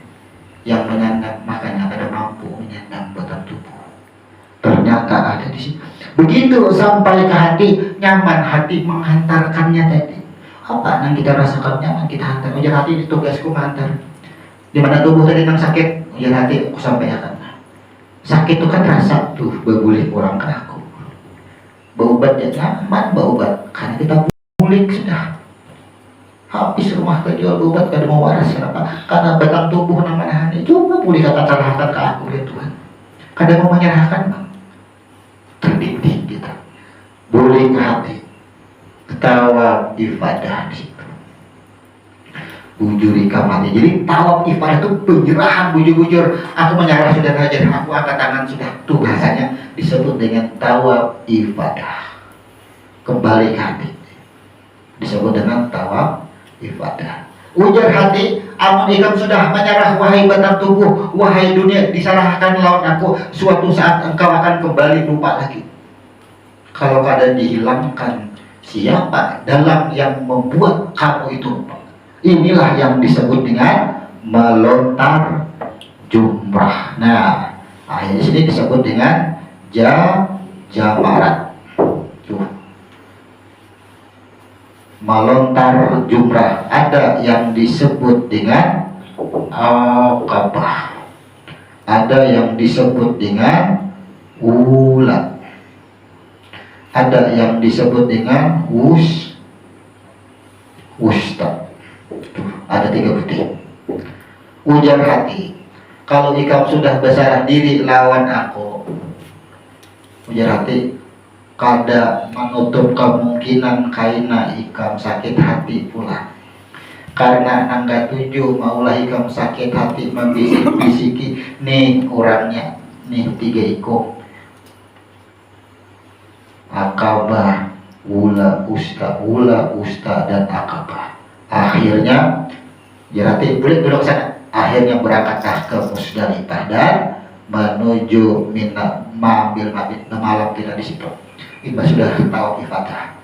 yang menyandang, makanya kada mampu menyandang batang tubuh. Ternyata ada di sini. Begitu sampai ke hati, nyaman hati menghantarkannya tadi. Apa yang kita rasakan nyaman kita hantar. Ujar hati, tugasku menghantar. Di mana tubuh tadi yang sakit, ujar hati aku sampaikan. Sakit itu kan rasa tuh, berbulih kurang ke aku. Berobat ya nyaman, berobat karena kita mulik sudah. Habis rumah terjual berobat kada mau waras. Kenapa? Karena batang tubuh namanya hati. Coba pulih kata sarahkan ke aku ya Tuhan. Kada mau menyerahkan bang. Terdidik kita, boleh ke hati, tawaf ibadah di situ, bujuri kamati. Jadi tawaf ibadah itu penyerahan, bujur-bujur. Aku menyerah sudah saja, aku angkat tangan sudah. Tuh bahasanya disebut dengan tawaf ibadah. Kembali ke hati, disebut dengan tawaf ibadah. Ujar hati, amun ikam sudah menyerah, wahai batang tubuh, wahai dunia, disalahkan lawan aku, suatu saat engkau akan kembali lupa lagi. Kalau keadaan dihilangkan, siapa dalam yang membuat kamu itu lupa? Inilah yang disebut dengan melontar jumrah. Nah, akhirnya sini disebut dengan jamarat. Melontar jumrah. Ada yang disebut dengan akabah, ada yang disebut dengan ula, ada yang disebut dengan wusta. Ada 3 bukti. Ujar hati, kalau ikam sudah besar diri lawan aku, ujar hati, kada menutup kemungkinan kaina ikam sakit hati pula. Karena angka 7 maulah ikam sakit hati membisik-bisiki, nih orangnya, nih 3 ikut akabah, ula usta dan akabah. Akhirnya Jerati boleh belok sana. Akhirnya berangkatlah ke Musdalifah dan menuju Mina, mabil malam kita di situ. Kita sudah tahu ibadah.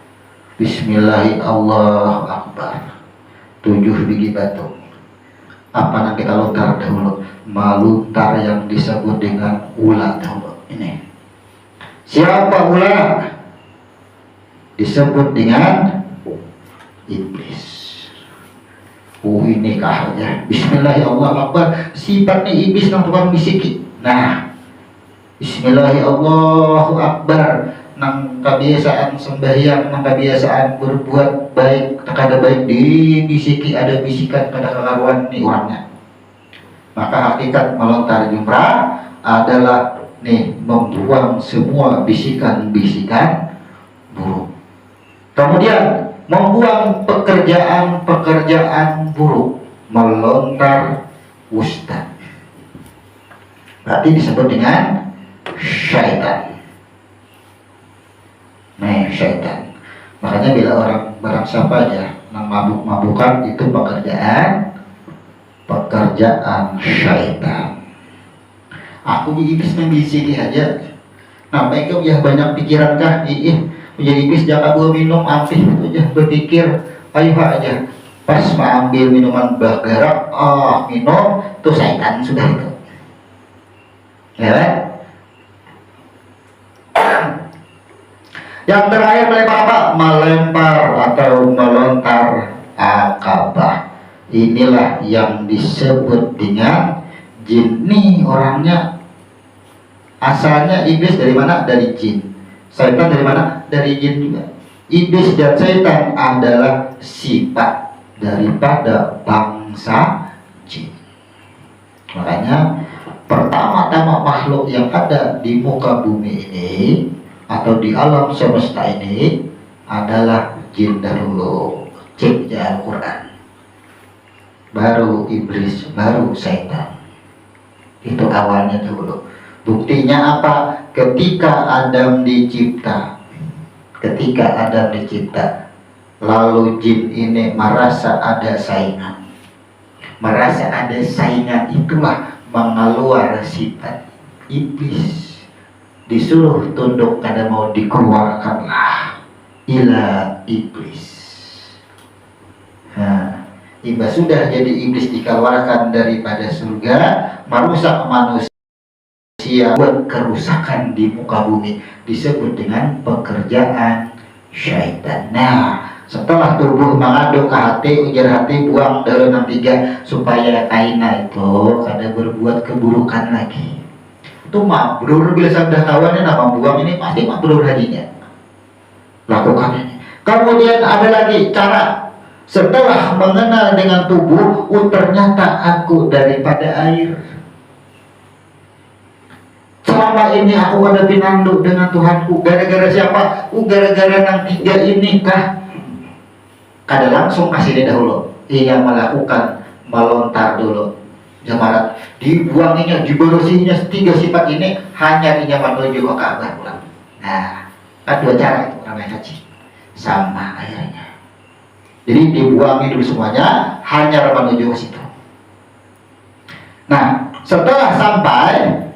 Bismillahirrahmanirrahim, Allahu Akbar. 7 biji batu. Apa yang kita lontar dahulu? Melontar yang disebut dengan ula dahulu. Ini. Siapa ula? disebut dengan iblis. Ini kahnya Bismillahirrahmanirrahim. Sifatnya iblis nang tukang bisiki. Nah, Bismillahirrahmanirrahim nang kebiasaan sembahyang, nang kebiasaan berbuat baik, kada baik dibisiki, ada bisikan pada kekaruan nih orangnya. Maka hakikat melontar jumrah adalah nih membuang semua bisikan-bisikan buruk. Kemudian membuang pekerjaan-pekerjaan buruk, melontar ustad. Berarti disebut dengan syaitan. Nah, syaitan. Makanya bila orang barang siapa aja yang mabuk-mabukan itu pekerjaan syaitan. Aku iblis membisiki aja. Nampak kau ya banyak pikiran kah? Menjadi iblis jangan gua minum ampih itu aja berpikir ayo aja. Pas mau ambil minuman berak, minum tuh syaitan sudah itu. Ya kan? Yang terakhir melempar apa? Melempar atau melontar akabah. Inilah yang disebut dengan jin. Nih orangnya asalnya iblis dari mana? Dari jin. Syaitan dari mana? Dari jin juga. Iblis dan syaitan adalah sifat daripada bangsa jin. Makanya pertama-tama makhluk yang ada di muka bumi ini atau di alam semesta ini adalah jin dahulu. Cek ya Al-Quran. Baru iblis, baru syaitan. Itu awalnya dulu. Buktinya apa? Ketika Adam dicipta, lalu jin ini merasa ada saingan. Itulah mengeluar sifat iblis. Disuruh tunduk kada mau dikeluarkanlah ila iblis. Nah, iba sudah jadi iblis dikeluarkan daripada surga, merusak manusia, buat kerusakan di muka bumi, disebut dengan pekerjaan syaitan. Nah, setelah tubuh mengadu ke hati, ujar hati buang dalam 3 supaya kaina itu kada berbuat keburukan lagi. Itu mabrur bila sudah kawannya nama buang ini pasti mabrur hadinya. Lakukan ini. Kemudian ada lagi cara setelah mengenal dengan tubuh, ternyata aku daripada air. Selama ini aku ada pinanduk dengan Tuhanku. Gara-gara siapa? Gara-gara nang 3 ini kah? Kada langsung kasih dia dahulu. Ia melakukan melontar dulu. Jamarat dibuanginya, dibersihinya 3 sifat ini hanya dia menuju ke Ka'bah pulang. Nah, ada 2 cara itu namanya haji. Sama airnya. Jadi dibuangi dulu semuanya, hanya menuju ke situ. Nah, setelah sampai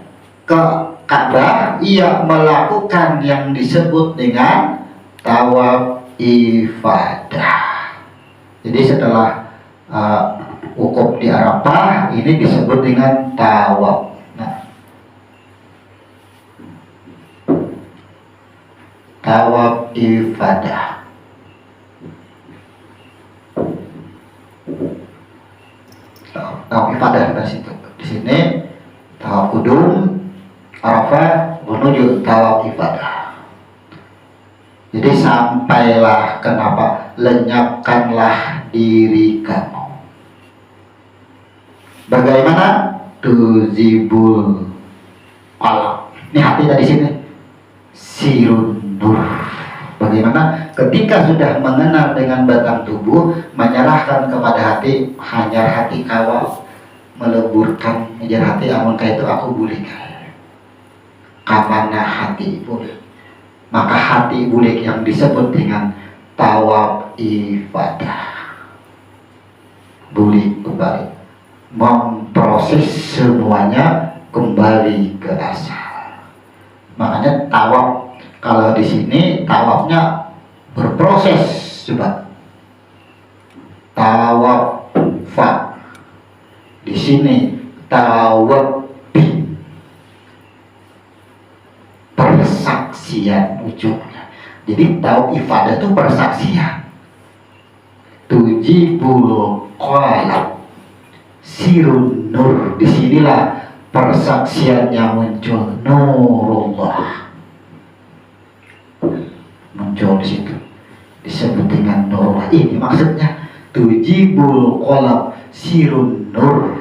ke Ka'bah, ia melakukan yang disebut dengan tawaf ifadah. Jadi setelah wukuf di Arafah, ini disebut dengan tawaf. Nah, tawaf ifadah. Tawaf ifadah dari situ. Di sini tawaf kudum, Arafah menuju tawaf ifadah. Jadi sampailah kenapa lenyapkanlah diri kamu. Bagaimana tuzibul alam. Ini hati tadi sini sirun nur. Bagaimana ketika sudah mengenal dengan batang tubuh, menyerahkan kepada hati, hanya hati kawal meleburkan menjadi hati amun itu aku boleh kamana hati boleh. Maka hati boleh yang disebut dengan tawaf ifadah. Boleh kembali memproses semuanya kembali ke asal. Makanya tawaf, kalau di sini tawafnya berproses. Coba tawaf fa, di sini tawaf bi, persaksian ujungnya. Jadi tahu ifadah itu persaksian. Tujibul qalab sirun nur, disinilah persaksiannya muncul, nurullah muncul di situ, disebut dengan nurullah. Ini maksudnya tujibul qalab sirun nur,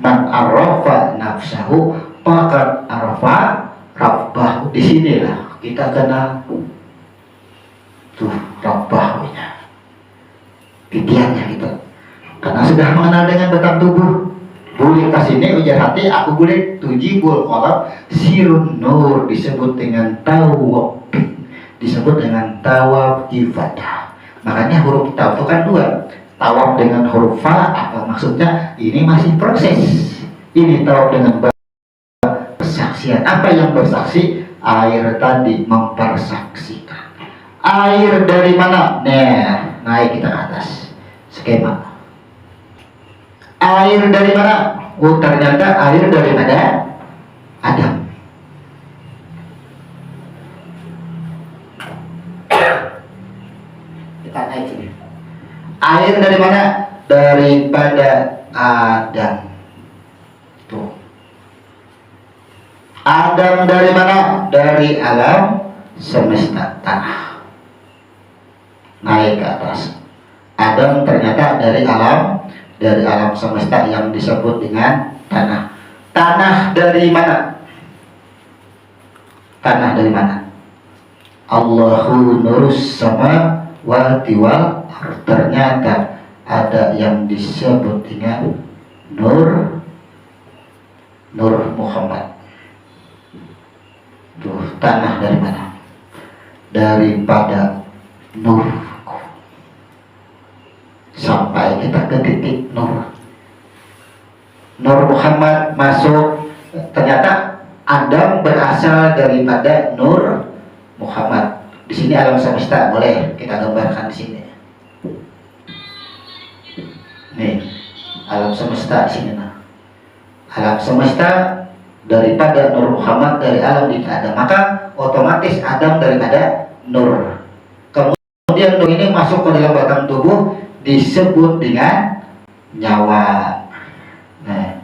man arafa nafsahu faqad arafa rabbahu. Disinilah kita kenal tuh rabbahunya, titiannya gitu. Karena sudah mengenal dengan batang tubuh, boleh kasih ujar hati, aku boleh tujibul qalab sirun nur, disebut dengan tawab, disebut dengan tawab ifadah. Makanya huruf taw itu kan dua, tawab dengan huruf fa. Apa maksudnya? Ini masih proses. Ini tawab dengan persaksian. Apa yang bersaksi? Air tadi mempersaksikan. Air dari mana? Nah, naik kita ke atas skema. Air dari mana? Oh, ternyata air daripada Adam. Kita naik sini. Air dari mana? Daripada Adam. Tuh. Adam dari mana? Dari alam semesta tanah. Naik ke atas. Adam ternyata dari alam semesta yang disebut dengan tanah. Tanah dari mana? Tanah dari mana? Allahu nurus samawati wal ardh. Ternyata ada yang disebut dengan nur Muhammad. Tuh, tanah dari mana? Daripada nurku. Sampai kita ke titik nur Muhammad masuk. Ternyata Adam berasal daripada nur Muhammad. Di sini alam semesta, boleh kita gambarkan di sini. Nih, alam semesta di sini. Nah, alam semesta daripada nur Muhammad, dari alam tidak ada, maka otomatis Adam daripada nur. Kemudian nur ini masuk ke dalam batang tubuh, disebut dengan nyawa, nah,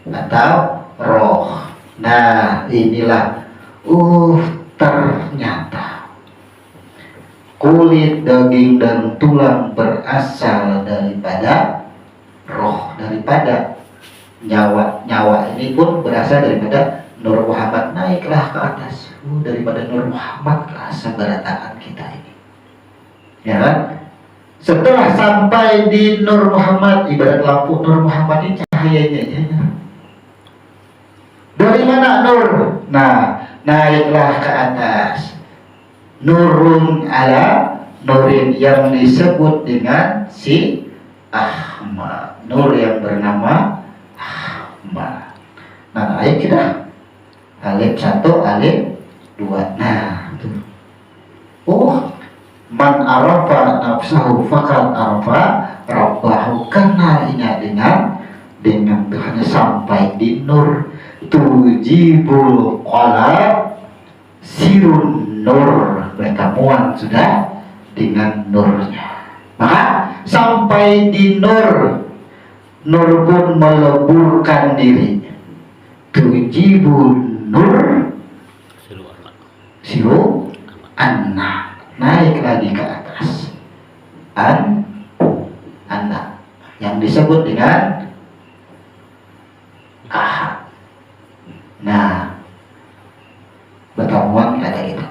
atau roh. Nah, inilah ternyata kulit, daging, dan tulang berasal daripada roh, daripada nyawa. Nyawa ini pun berasal daripada Nur Muhammad. Naiklah ke atas, daripada Nur Muhammad ke asal berataan kita ini, ya kan? Setelah sampai di Nur Muhammad, ibarat lampu Nur Muhammad ini cahayanya ya. Dari mana nur? Nah, naiklah ke atas. Nurun ala nurin, yang disebut dengan si Ahmad. Nur yang bernama Ahmad. Nah, naik kita. Alif 1, alif 2. Nah, tuh. Man arafa nafsahu faqad arafa rabbahu. Kenalnya dengan Tuhan sampai di nur. Tujibul qalab sirun nur. Mereka muat sudah dengan nurnya. Maka sampai di nur pun meleburkan diri. Tujibul nur siru anna. Naik lagi ke atas, anak yang disebut dengan ahad. Nah, pertemuan kata itu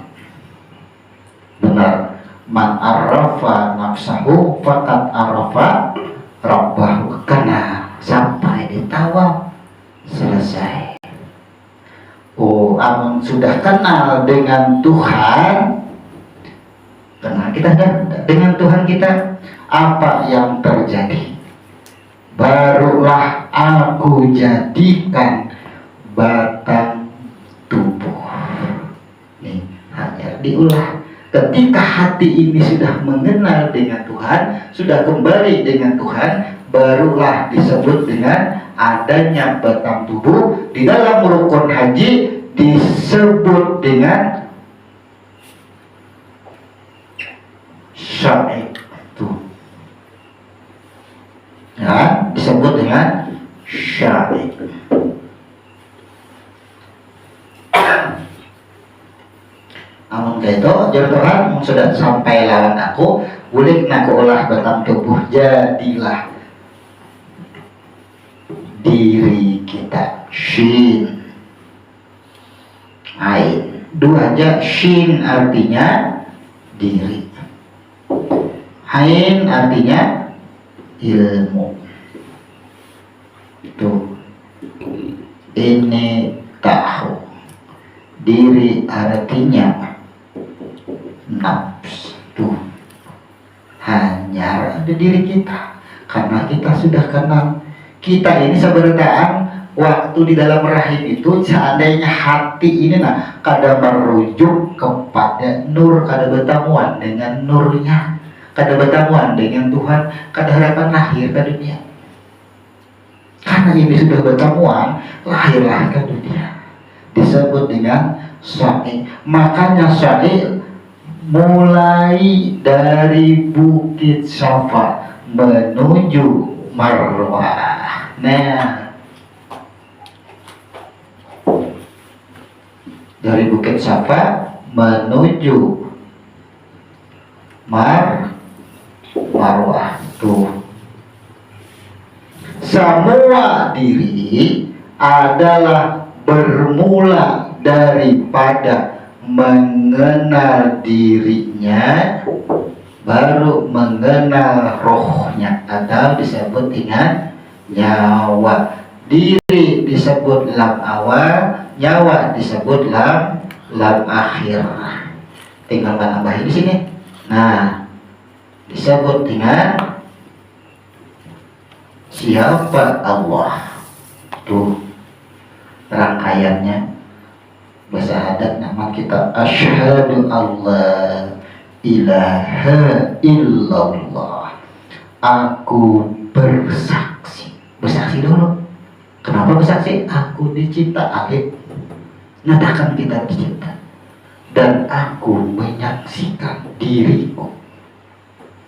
benar. Man arafa nafsahu faqad arafa rabbahu. Kena sampai di tawaf, selesai. Amun sudah kenal dengan Tuhan, kenal kita dengan Tuhan kita, apa yang terjadi? Barulah aku jadikan batang tubuh. Nih, hanya diulah. Ketika hati ini sudah mengenal dengan Tuhan, sudah kembali dengan Tuhan, barulah disebut dengan adanya batang tubuh. Di dalam rukun haji disebut dengan sya'i. Tuh. Ya, disebut dengan sya'i. Amun itu jadi Tuhan sudah sampai lawan aku, boleh aku olah batang tubuh, jadilah diri kita. Shin ain dua aja. Shin artinya diri, ain artinya ilmu. Tuh, ini tahu. Diri artinya nafs. Tuh, hanya ada diri kita, karena kita sudah kenal. Kita ini sebenarnya waktu di dalam rahim itu, seandainya hati ini kada merujuk kepada nur, kada bertemuan dengan nurnya, kada bertemuan dengan Tuhan, kada harapan lahir ke dunia. Karena ini sudah bertemuan, lahirlah ke dunia, disebut dengan sya'i. Makanya sya'i mulai dari Bukit Safa menuju Marwah. Nah, dari Bukit Safa menuju Marwah. Tuh, semua diri adalah bermula daripada mengenal dirinya, baru mengenal rohnya, atau disebut dengan nyawa. Diri disebut lam awal, nyawa disebut lam akhir. Tinggal menambahin di sini. Nah, disebut dengan siapa Allah. Tuh rangkaiannya. Bersyahadat nama kita asyhadu alla ilaha illallah. Aku bersaksi. Bersaksi dulu. Kenapa bersaksi? Aku dicipta alif. Nyatakan kita dicipta. Dan aku menyaksikan diriku.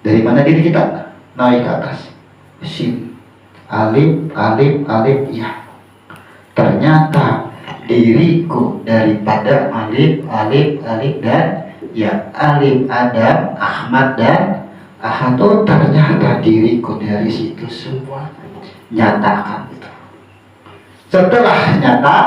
Dari mana diri kita? Naik ke atas. Sin. Alif, alif, alif, ya. Ternyata diriku daripada alif, alif, alif dan ya, alif Adam, Ahmad dan Ahad. Oh, ternyata diriku dari situ semua. Nyatakan itu. Setelah nyata,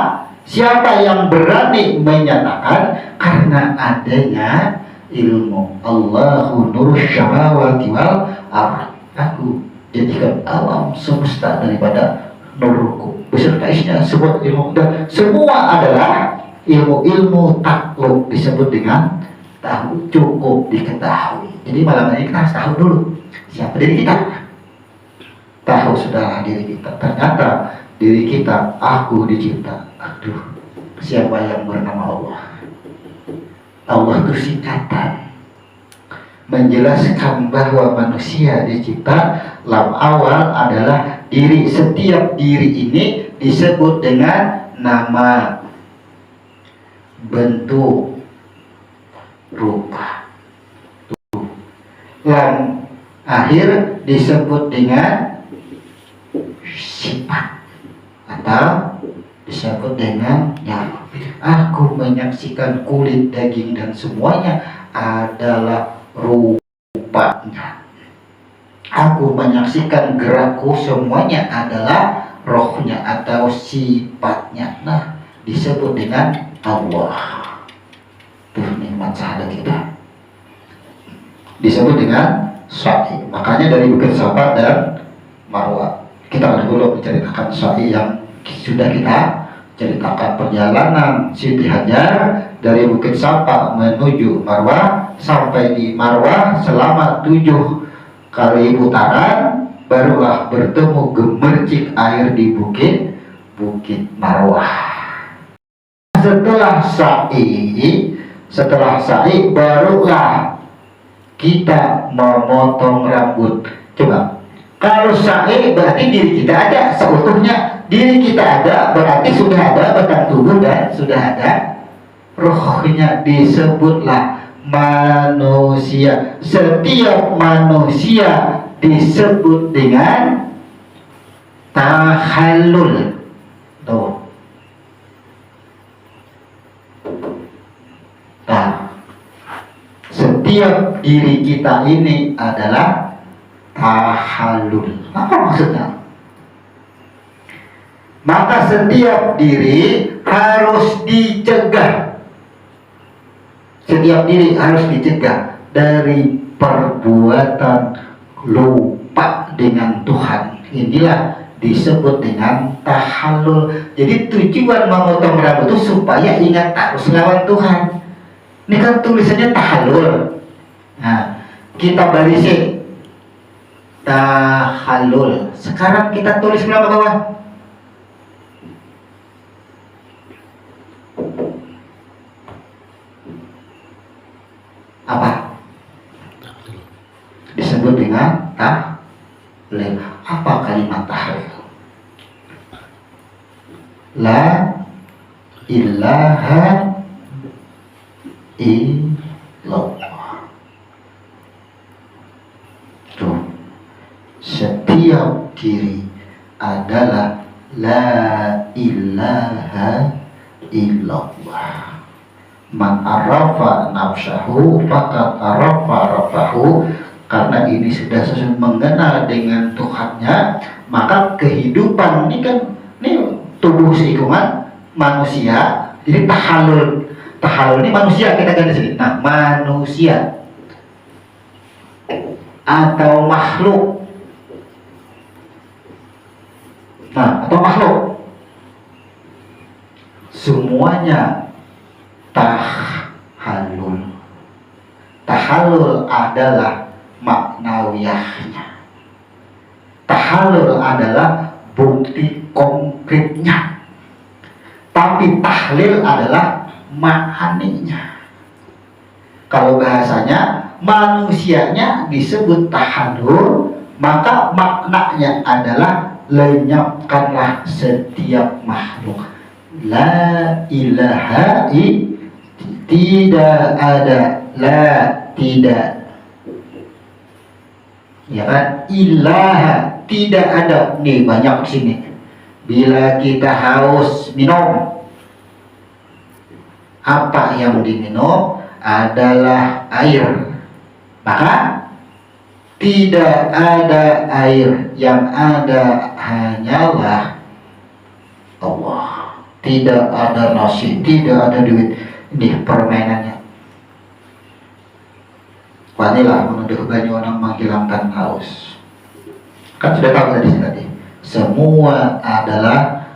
siapa yang berani menyatakan? Karena adanya ilmu. Allahu nurus syamawati wal ardh. Aku jadikan alam semesta daripada nurku beserta isinya, semua ilmu, dan semua adalah ilmu takluk, disebut dengan tahu, cukup diketahui. Jadi malam ini kita harus tahu dulu siapa diri kita. Tahu sudahlah diri kita. Ternyata diri kita, aku dicipta. Aduh, siapa yang bernama Allah? Allah itu singkatan menjelaskan bahwa manusia dicipta. Lam awal adalah diri. Setiap diri ini disebut dengan nama, bentuk, rupa. Lam akhir disebut dengan sifat atau disebut dengan nyawa. Aku menyaksikan kulit, daging dan semuanya adalah rupanya. Aku menyaksikan gerakku, semuanya adalah rohnya atau sifatnya. Nah, disebut dengan Allah. Tuh nikmat syahadat kita. Disebut dengan sya'i. Makanya dari Bukit Safa dan Marwah. Kita dulu menceritakan sya'i yang sudah kita ceritakan. Perjalanan Siti Hajar dari Bukit Safa menuju Marwah, sampai di Marwah selama 7 kali putaran, barulah bertemu gemercik air di bukit Marwah. Setelah sa'i barulah kita memotong rambut. Coba, kalau sa'i berarti diri kita ada seutuhnya. Diri kita ada berarti sudah ada batang tubuh dan sudah ada rohnya. Disebutlah manusia. Setiap manusia disebut dengan tahallul. Tuh. Nah, setiap diri kita ini adalah tahallul. Apa maksudnya? Maka setiap diri harus dicegah. Setiap diri harus dicegah dari perbuatan lupa dengan Tuhan. Inilah disebut dengan tahallul. Jadi tujuan memotong rambut itu supaya ingat terus lawan Tuhan. Ini kan tulisannya tahallul. Nah, kita barisin tahallul. Sekarang kita tulis berapa bawah? Apa? Disebut dengan tahlil. Apa kalimat tahlil? La ilaha illallah. Tuh. Setiap diri adalah la ilaha illallah. Man arafa nafsahu faqad arafa rabbahu. Karena ini sudah sesuai mengenal dengan Tuhannya, maka kehidupan ini kan ini tubuh seikungan manusia. Jadi tahallul ini manusia, kita ganti sini. Nah, manusia atau makhluk. Nah, atau makhluk. Semuanya tahallul. Tahallul adalah maknawiyahnya. Tahallul adalah bukti konkretnya. Tapi tahlil adalah ma'aninya. Kalau bahasanya manusianya disebut tahallul, maka maknanya adalah lenyapkanlah setiap makhluk. La ilaha tidak ada, la tidak, ya kan? Ilaha tidak ada. Nih banyak sini. Bila kita haus minum, apa yang diminum adalah air, maka tidak ada air, yang ada hanyalah Allah. Tidak ada nasi, tidak ada duit. Ini permainannya. Wanilah menuduh banyak orang menghilangkan haus. Kan sudah tahu tadi. Semua adalah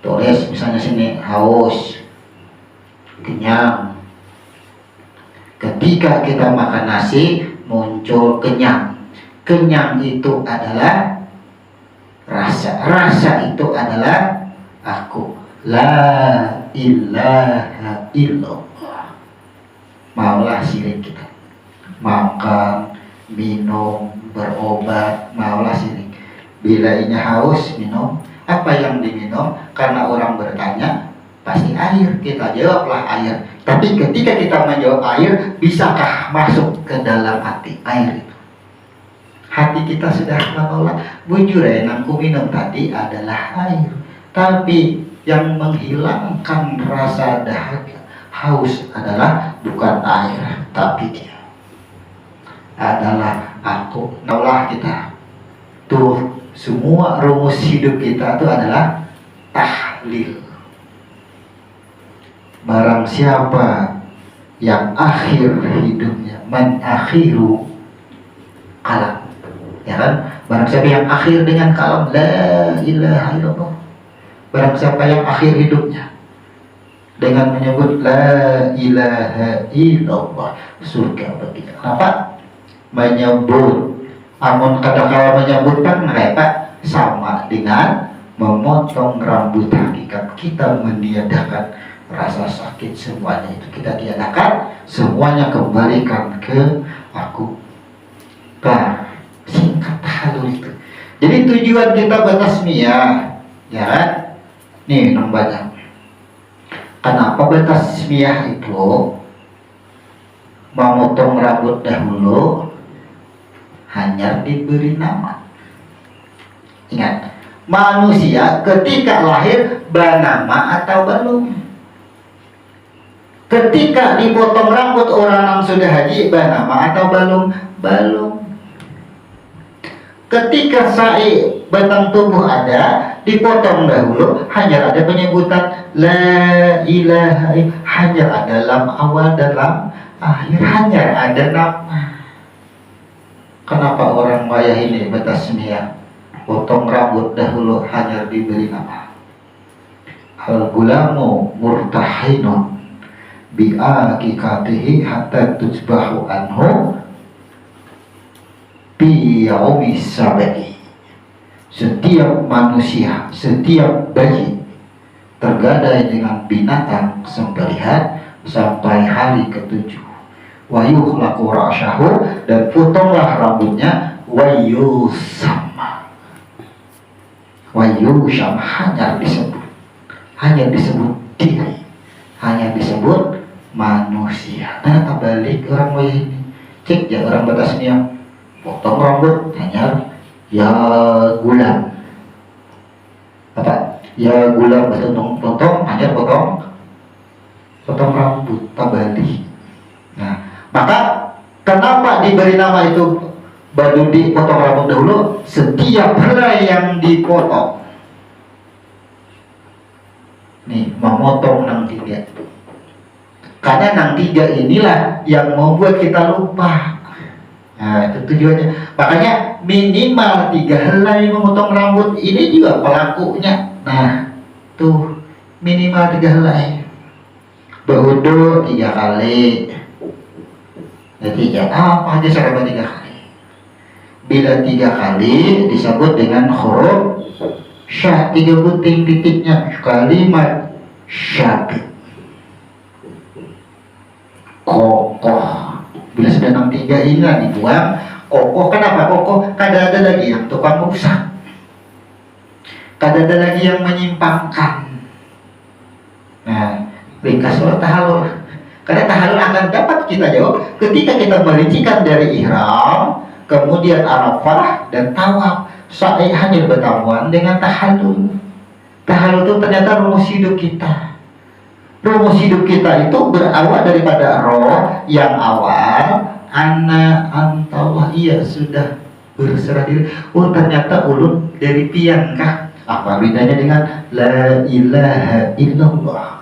tulis misalnya sini haus, kenyang. Ketika kita makan nasi muncul kenyang. Kenyang itu adalah rasa. Rasa itu adalah aku. La ilaha illallah. Maulah sirik kita. Makan, minum, berobat, maulah sirik. Bila ini haus, minum. Apa yang diminum? Karena orang bertanya, pasti air. Kita jawablah air. Tapi ketika kita menjawab air, bisakah masuk ke dalam hati air itu? Hati kita sudah menolak. Bujur yang aku minum tadi adalah air. Tapi yang menghilangkan rasa dahaga, haus adalah bukan air, tapi dia adalah aku. Naulah kita. Tuh, semua rumus hidup kita itu adalah tahlil. Barang siapa yang akhir hidupnya menakhiru kalam, ya kan? Barang siapa yang akhir dengan kalam la ilaha illallah. Barang siapa yang akhir hidupnya dengan menyebut la ilaha illallah, surga baginya. Kenapa? Menyebut. Amun kata-kata menyebutkan mereka sama dengan memotong rambut hakikat. Kita meniadakan rasa sakit, semuanya itu kita tiadakan, semuanya kembalikan ke aku. Nah, singkat tahallul itu. Jadi tujuan kita bertasmiyah, ya kan? Nih nombanya. Kenapa bertasmiyah itu? memotong rambut dahulu hanya diberi nama. Ingat, manusia ketika lahir bernama atau belum? Ketika dipotong rambut orang yang sudah haji bernama atau belum? Belum. Ketika sa'i batang tubuh ada, dipotong dahulu, hanya ada penyebutan la ilaha illallah, hanya ada lam awal dan lam akhir, hanya ada nama. Kenapa orang maya ini bertasmiyah? Potong rambut dahulu hanya diberi nama. Al-gulamu murtahinun bi'akikatihi hatta tujbahu anhu biyaumi sabai. Setiap manusia, setiap bayi tergadai dengan binatang sembelihan sampai hari ke-7. Wayuhlaku ra'syahu, dan potonglah rambutnya. Wayusama, wayusam, hanya disebut diri, hanya disebut manusia. Nah, balik orang ini cek ya orang batasnya potong rambut hanya ya gulam, apa ya gulam, potong hanya potong rambut tabali. Nah, maka kenapa diberi nama itu badudi, potong rambut dahulu? Setiap helai yang dipotong nih memotong nang tiga, karena nang tiga inilah yang membuat kita lupa. Nah, itu tujuannya. Makanya minimal 3 helai memotong rambut, ini juga pelakunya. Nah, tuh minimal 3 helai. Berwudu 3 kali. Jadi apa aja selama 3 kali. Bila 3 kali disebut dengan huruf syah, 3 puting titiknya, kalimat syabit, kokoh. Bila sudah 63 ini dibuang, kokoh. Kenapa kokoh? Kada ada lagi yang tukang rusak, kada ada lagi yang menyimpangkan. Nah, ringkas surat tahalul. Karena tahalul akan dapat kita jawab ketika kita merincikan dari ihram, kemudian arafah dan tawaf. Sa'i hanya bertamuan dengan tahalul. Tahalul itu ternyata rumus hidup kita. Rumus hidup kita itu berawal daripada roh yang awal, ana antallah, iya sudah berserah diri. Oh, ternyata ulun dari pian kah? Apa bedanya dengan la ilaha illallah?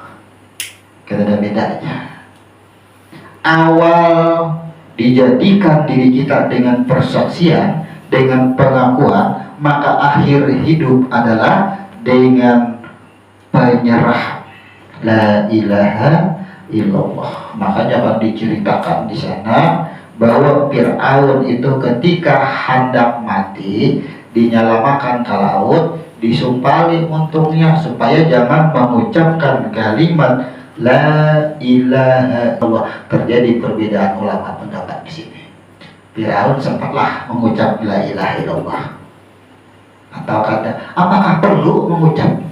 Kada ada bedanya. Awal dijadikan diri kita dengan persaksian, dengan pengakuan, maka akhir hidup adalah dengan penyerah. La ilaha illallah. Makanya akan diceritakan di sana bahwa Fir'aun itu ketika hendak mati, dinyalamakan ke laut, disumpali untungnya supaya jangan mengucapkan kalimat la ilaha illallah. Terjadi perbedaan ulama pendapat di sini. Fir'aun sempatlah mengucap la ilaha illallah, atau kata apakah perlu mengucap?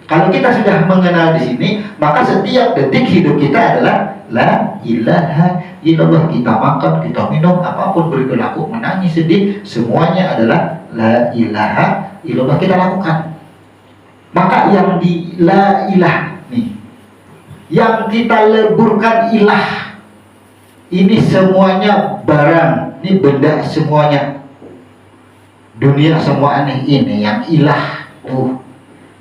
Kalau kita sudah mengenal di sini, maka setiap detik hidup kita adalah la ilaha illallah. Kita makan, kita minum, apapun berperilaku, menangis, sedih, semuanya adalah la ilaha illallah kita lakukan. Maka yang di la ilah nih, yang kita leburkan ilah, ini semuanya barang, ini benda semuanya, dunia semua aneh ini yang ilah tuh.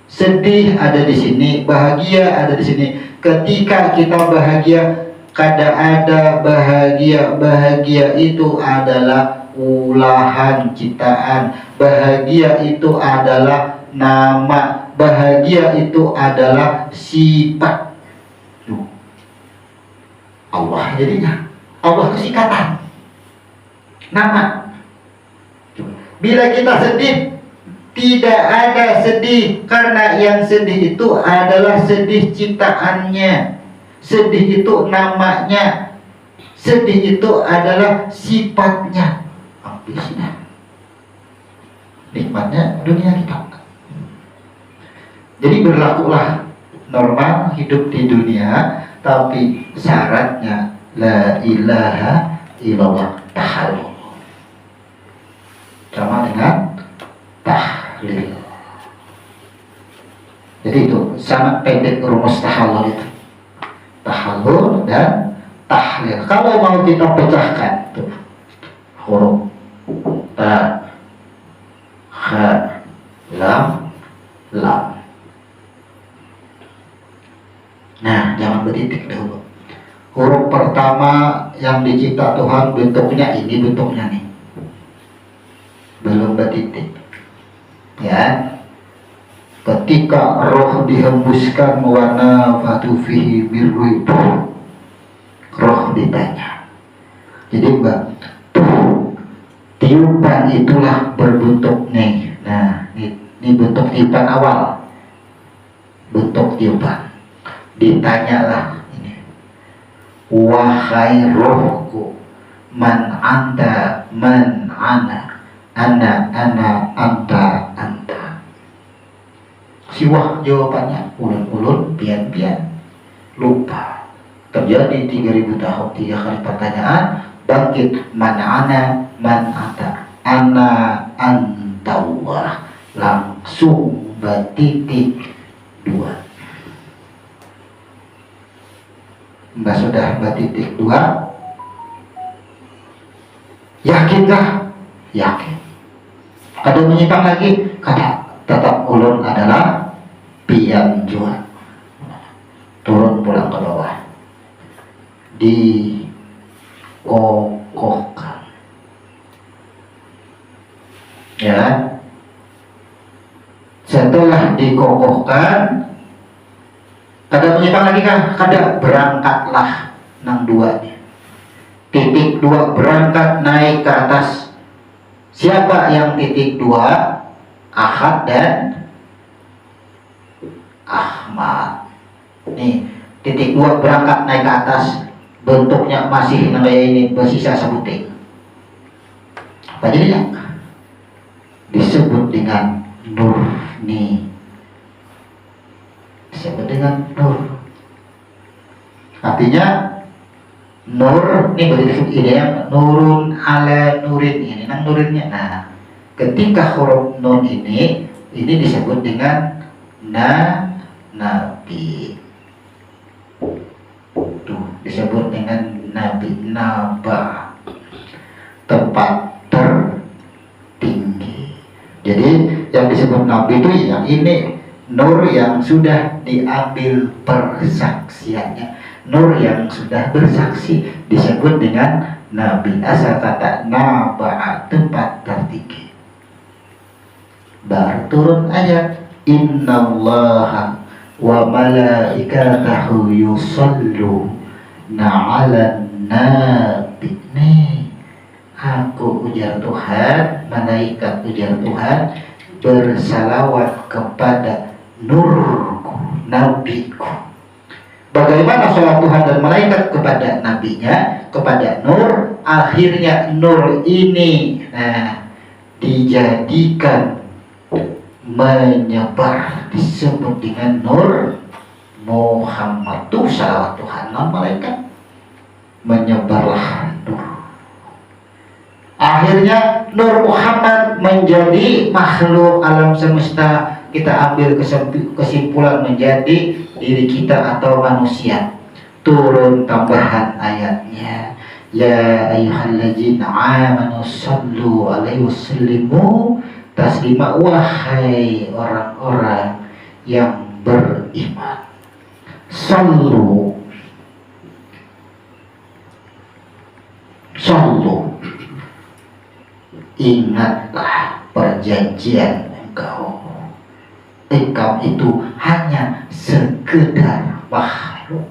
Sedih ada di sini, bahagia ada di sini. Ketika kita bahagia, kada ada bahagia. Bahagia itu adalah ulahan ciptaan. Bahagia itu adalah nama. Bahagia itu adalah sifat. Allah jadinya. Allah itu singkatan nama. Bila kita sedih, tidak ada sedih, karena yang sedih itu adalah sedih ciptaannya. Sedih itu namanya. Sedih itu adalah sifatnya. Habisnya. Nikmatnya dunia kita. Jadi berlakulah normal hidup di dunia, tapi syaratnya la ilaha illallah tahallul. Sama dengan tahlil. Jadi itu sangat pendek rumus tahallul itu. Tahallul dan tahlil. Kalau mau kita pecahkan tuh huruf ta, ha, lam, lam. Nah, jangan bertitik dahulu. Huruf pertama yang dicipta Tuhan bentuknya ini, bentuknya nih. Belum bertitik. Ya. Ketika roh dihembuskan warna fatufihi birru, roh ditanya. Jadi mbak, tiupan itulah berbentuk nih. Nah, ini bentuk tiupan awal. Bentuk tiupan. Ditanyalah ini. Wahai rohku, man anta, man ana, anta, anta. Siwah jawabannya, ulun-ulun, pian-pian, lupa. Terjadi 3000 tahun, 3 kali pertanyaan, bangkit, man ana, man anta, ana, antawah. Langsung bertitik 2. Mbak sudah bertitik 2. Yakinkah? Yakin. Kada menyimpang lagi? Kada. Tetap ulun adalah pian jua. Turun pulang ke bawah. Dikokohkan. Ya. Setelah dikokohkan, kada menyimpang lagi kah? Kada, berangkatlah nang 2 nya. Titik 2 berangkat naik ke atas. Siapa yang titik 2? Ahad dan Ahmad. Nih, titik 2 berangkat naik ke atas. Bentuknya masih kayak ini, bersisa sebuting. Apa jadinya? Disebut dengan nur nih. Disebut dengan nur. Artinya nur nih berarti ini yang nurun ala nurin, ini nang nurinnya. Nah, ketika huruf nun ini disebut dengan nabi. Tuh, disebut dengan nabi, naba, tempat tertinggi. Jadi yang disebut nabi itu yang ini, nur yang sudah diambil persaksiannya, nur yang sudah bersaksi disebut dengan nabi. Asal kata naba, tempat tertinggi. Baru turun ayat innallaha wa malaikatahu yusalluna 'alan nabi. Nih, aku ujar Tuhan, malaikat ujar Tuhan bersalawat kepada nurku, nabiku. Bagaimana salat Tuhan dan malaikat kepada nabinya, kepada nur? Akhirnya nur ini dijadikan menyebar, disebut dengan nur Muhammad. Tuh salawat Tuhan dan malaikat, menyebarlah nur. Akhirnya nur Muhammad menjadi makhluk alam semesta. Kita ambil kesimpulan menjadi diri kita atau manusia. Turun tambahan ayatnya, ya ayyuhalladzina amanu sallu alaihi wasallimu taslima. Wahai orang-orang yang beriman, sallu, ingatlah perjanjian engkau itu hanya sekedar makhluk,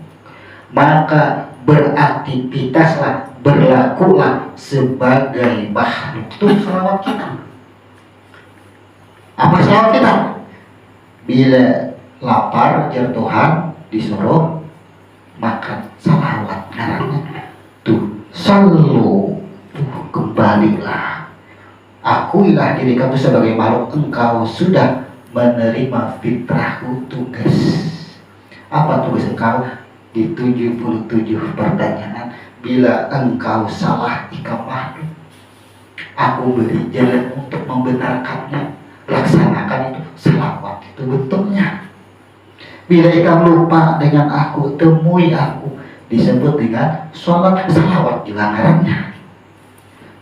maka beraktivitaslah, berlakulah sebagai makhluk. Itu selawat kita. Apa selawat kita? Bila lapar jar Tuhan disuruh makan, salawat namanya. Tuh, sallu, kembalilah, akuilah diri kamu sebagai makhluk. Engkau sudah menerima fitrahku, tugas. Apa tugas engkau? Di 77 pertanyaan bila engkau salah ikam makhluk, aku beri jalan untuk membenarkannya. Laksanakan itu, salawat itu bentuknya. Bila ikam lupa dengan aku, temui aku, disebut dengan sholat. Salawat juga ngarannya.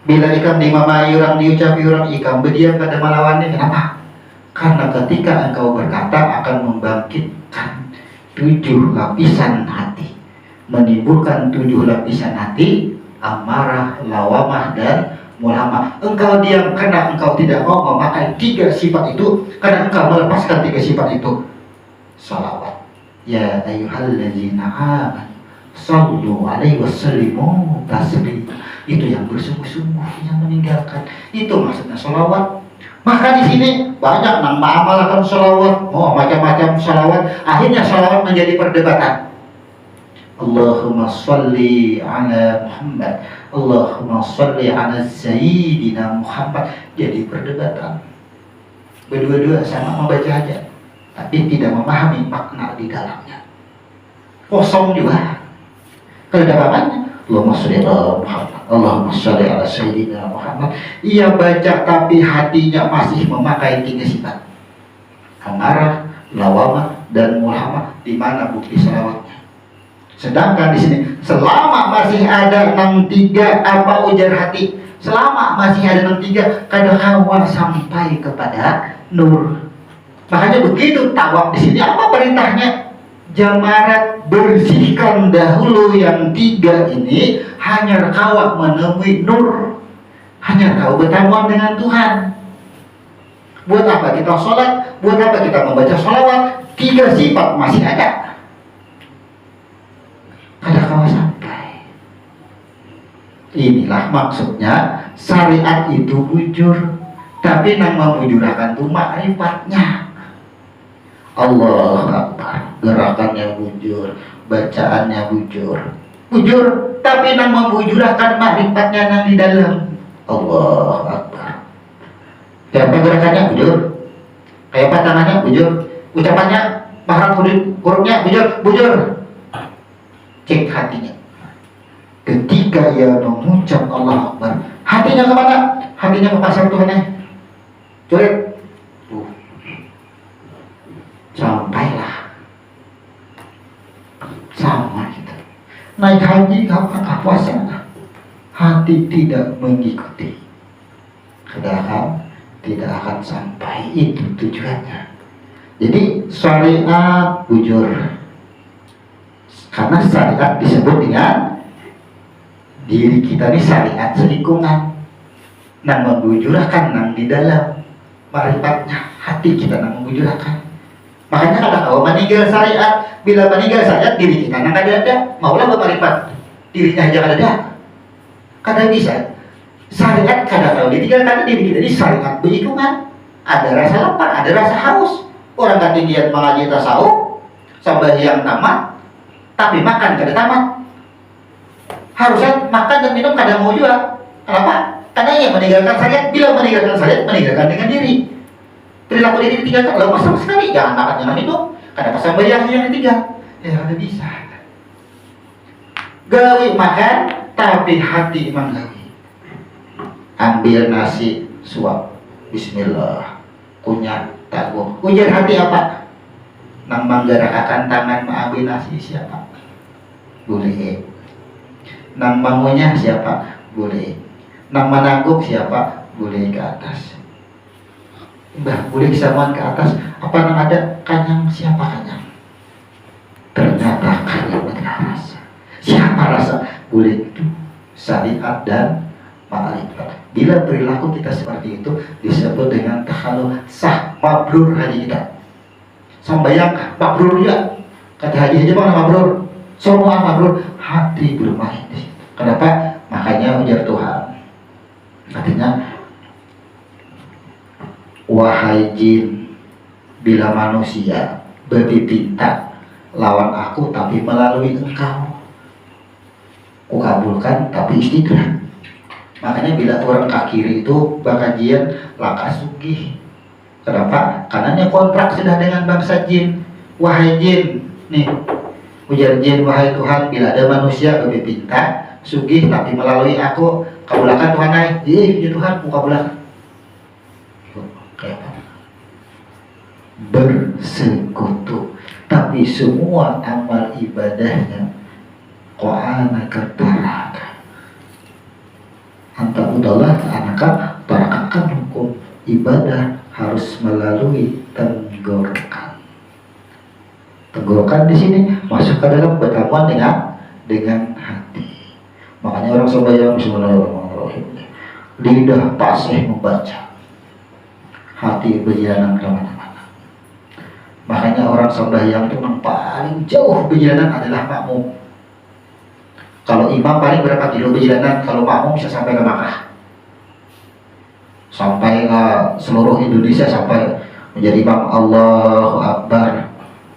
Bila ikam dimamai orang, diucapi orang, ikam berdiam pada malawannya. Kenapa? Karena ketika engkau berkata akan membangkitkan 7 lapisan hati, menimbulkan 7 lapisan hati, amarah, lawamah, dan mulhamah. Engkau diam karena engkau tidak mau memakai 3 sifat itu, karena engkau melepaskan 3 sifat itu. Salawat. Ya ayyuhallazina amanu sallu alaihi wasallimu taslima. Itu yang bersungguh-sungguh, yang meninggalkan. Itu maksudnya salawat. Maka di sini banyak yang mengamalkan salawat, macam-macam salawat. Akhirnya salawat menjadi perdebatan. Allahumma salli ala Muhammad, Allahumma salli ala Sayyidina Muhammad. Jadi perdebatan. Berdua-dua sama membaca aja, tapi tidak memahami makna di dalamnya. Kosong juga. Kalau ada pahamnya, Allahumma salli ala Muhammad, Allahumma salli ala Sayyidina Muhammad. Ia baca tapi hatinya masih memakai 3 sifat, amarah, lawamah, dan mulhamah. Di mana bukti salawatnya? Sedangkan di sini, selama masih ada 3 apa ujar hati, selama masih ada 3, kadang hawa sampai kepada nur. Makanya begitu tawaf di sini, apa perintahnya? Jamarat, bersihkan dahulu yang 3 ini, hanya kau menemui nur, hanya kau bertamuan dengan Tuhan. Buat apa kita sholat? Buat apa kita membaca sholawat? 3 sifat masih ada. Kada kau sampai. Inilah maksudnya syariat itu bujur, tapi yang membujurakan itu makrifatnya. Allah Akbar, gerakannya bujur, bacaannya bujur, tapi yang membujurakan makrifatnya yang di dalam. Allah Akbar. Kayak apa gerakannya bujur? Kayak apa tangannya bujur? Ucapannya, mahram hurufnya bujur. Cek hatinya. Ketika ia mengucap Allah Akbar, hatinya kemana? Hatinya ke pasar Tuhannya. Coret. Sampailah. Sama kita. Naik haji, apakah puasa? Hati tidak mengikuti. Padahal tidak akan sampai. Itu tujuannya. Jadi syariat bujur. Karena syariat disebut dengan diri kita ini syariat selingkungan, dan membujurkan yang di dalam marifatnya, hati kita yang membujurkan. Makanya kalau kau meninggal syariat, bila meninggal syariat diri kita yang ada, maulah bermarifat, dirinya aja ada, kada bisa. Syariat kada tahu ditinggalkan diri kita ini syariat berlingkungan. Ada rasa lapar, ada rasa haus. Orang ketinggian mengaji tasawuf sampai yang tamat, tapi makan kada tamat. Harusnya makan dan minum kada mau juga. Kenapa? Karena yang meninggalkan syariat, bila meninggalkan syariat, meninggalkan dengan diri. Perilaku diri ditinggalkan, lalu sama sekali. Jangan makan, jangan minum. Kada pasang bayar yang ditinggal. Ya ada bisa. Gawi makan, tapi hati menggawi. Ambil nasi, suap. Bismillah. Kunyah, tabuh. Ujar hati apa? Nang menggerakkan tangan mengambil nasi siapa? Boleh. Nang bangunnya siapa? Boleh. Nang menangguk siapa? Boleh ke atas. Mbah, boleh samaan ke atas. Apa nang ada kanyang? Siapa kanyang? Ternyata kanyang adalah rasa. Siapa rasa? Boleh itu syariat dan ma'rifat. Bila perilaku kita seperti itu disebut dengan takhalul sah, mabrur haji kita. Sambayang mabrur ya. Kata haji aja mana mabrur? Semua mabrur, hati bermain di situ. Kenapa? Makanya ujar Tuhan. Artinya, wahai jin, bila manusia berpinta lawan aku tapi melalui engkau, kukabulkan tapi istiqlal. Makanya bila orang kafir itu bakajian laka sugih. Kenapa? Karena kontrak sudah dengan bangsa jin. Wahai jin, nih ujar jin, wahai Tuhan, bila ada manusia berpinta sugih tapi melalui aku kabulakan Tuhan ya Tuhan mau kabulakan kayak apa? Bersekutu, tapi semua amal ibadahnya qa'anaka taraka anta udallah anaka tarakakan hukum ibadah harus melalui tenggorokan. Tenggorokan di sini masuk ke dalam pertemuan dengan hati. Makanya orang sembahyang bismillahirrahmanirrahim, lidah pasih membaca, hati berjalan kemana-mana. Makanya orang sembahyang itu yang paling jauh perjalanan adalah makmum. Kalau imam paling berapa kilo perjalanan, kalau makmum bisa sampai ke Makkah, sampai ke seluruh Indonesia, sampai menjadi imam. Allahu Akbar,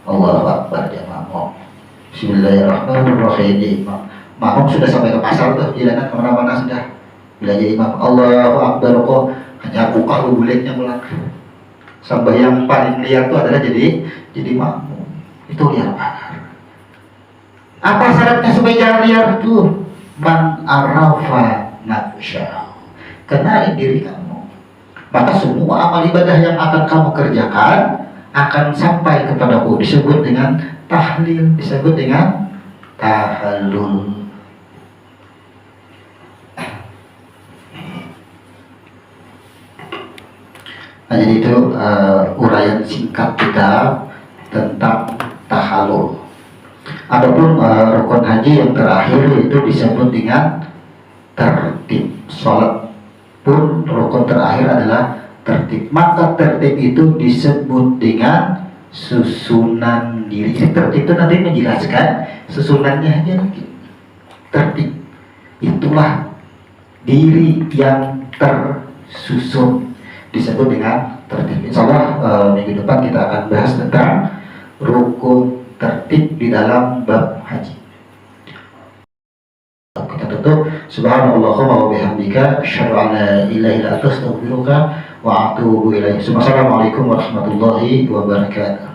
Allahu Akbar ya makmum. Bismillahirrahmanirrahim. Makmum sudah sampai ke pasar tuh, perjalanan kemana-mana sudah. Bila jadi imam Allahu Akbar kok hanya buka buleknya pulang. Sampai yang paling liar itu adalah jadi makmum. Itu liar banget. Apa syaratnya supaya jangan liar tuh? Man arafa nafsyahu, kenali diri kamu. Maka semua amal ibadah yang akan kamu kerjakan akan sampai kepadaku. Disebut dengan tahlil, disebut dengan tahallul. Nah, jadi itu uraian singkat kita tentang tahallul. Adapun rukun haji yang terakhir itu disebut dengan tertib. Sholat pun rukun terakhir adalah tertib. Maka tertib itu disebut dengan susunan diri. Tertib itu nanti menjelaskan susunannya aja lagi. Tertib itulah diri yang tersusun, disebut dengan tertib. Insyaallah minggu depan kita akan bahas tentang rukun tertib di dalam bab haji. Kita tutup. Subhanallahumma wa bihamdika asyhadu an la ilaha illa anta astaghfiruka wa atubu ilaik. Assalamualaikum warahmatullahi wabarakatuh.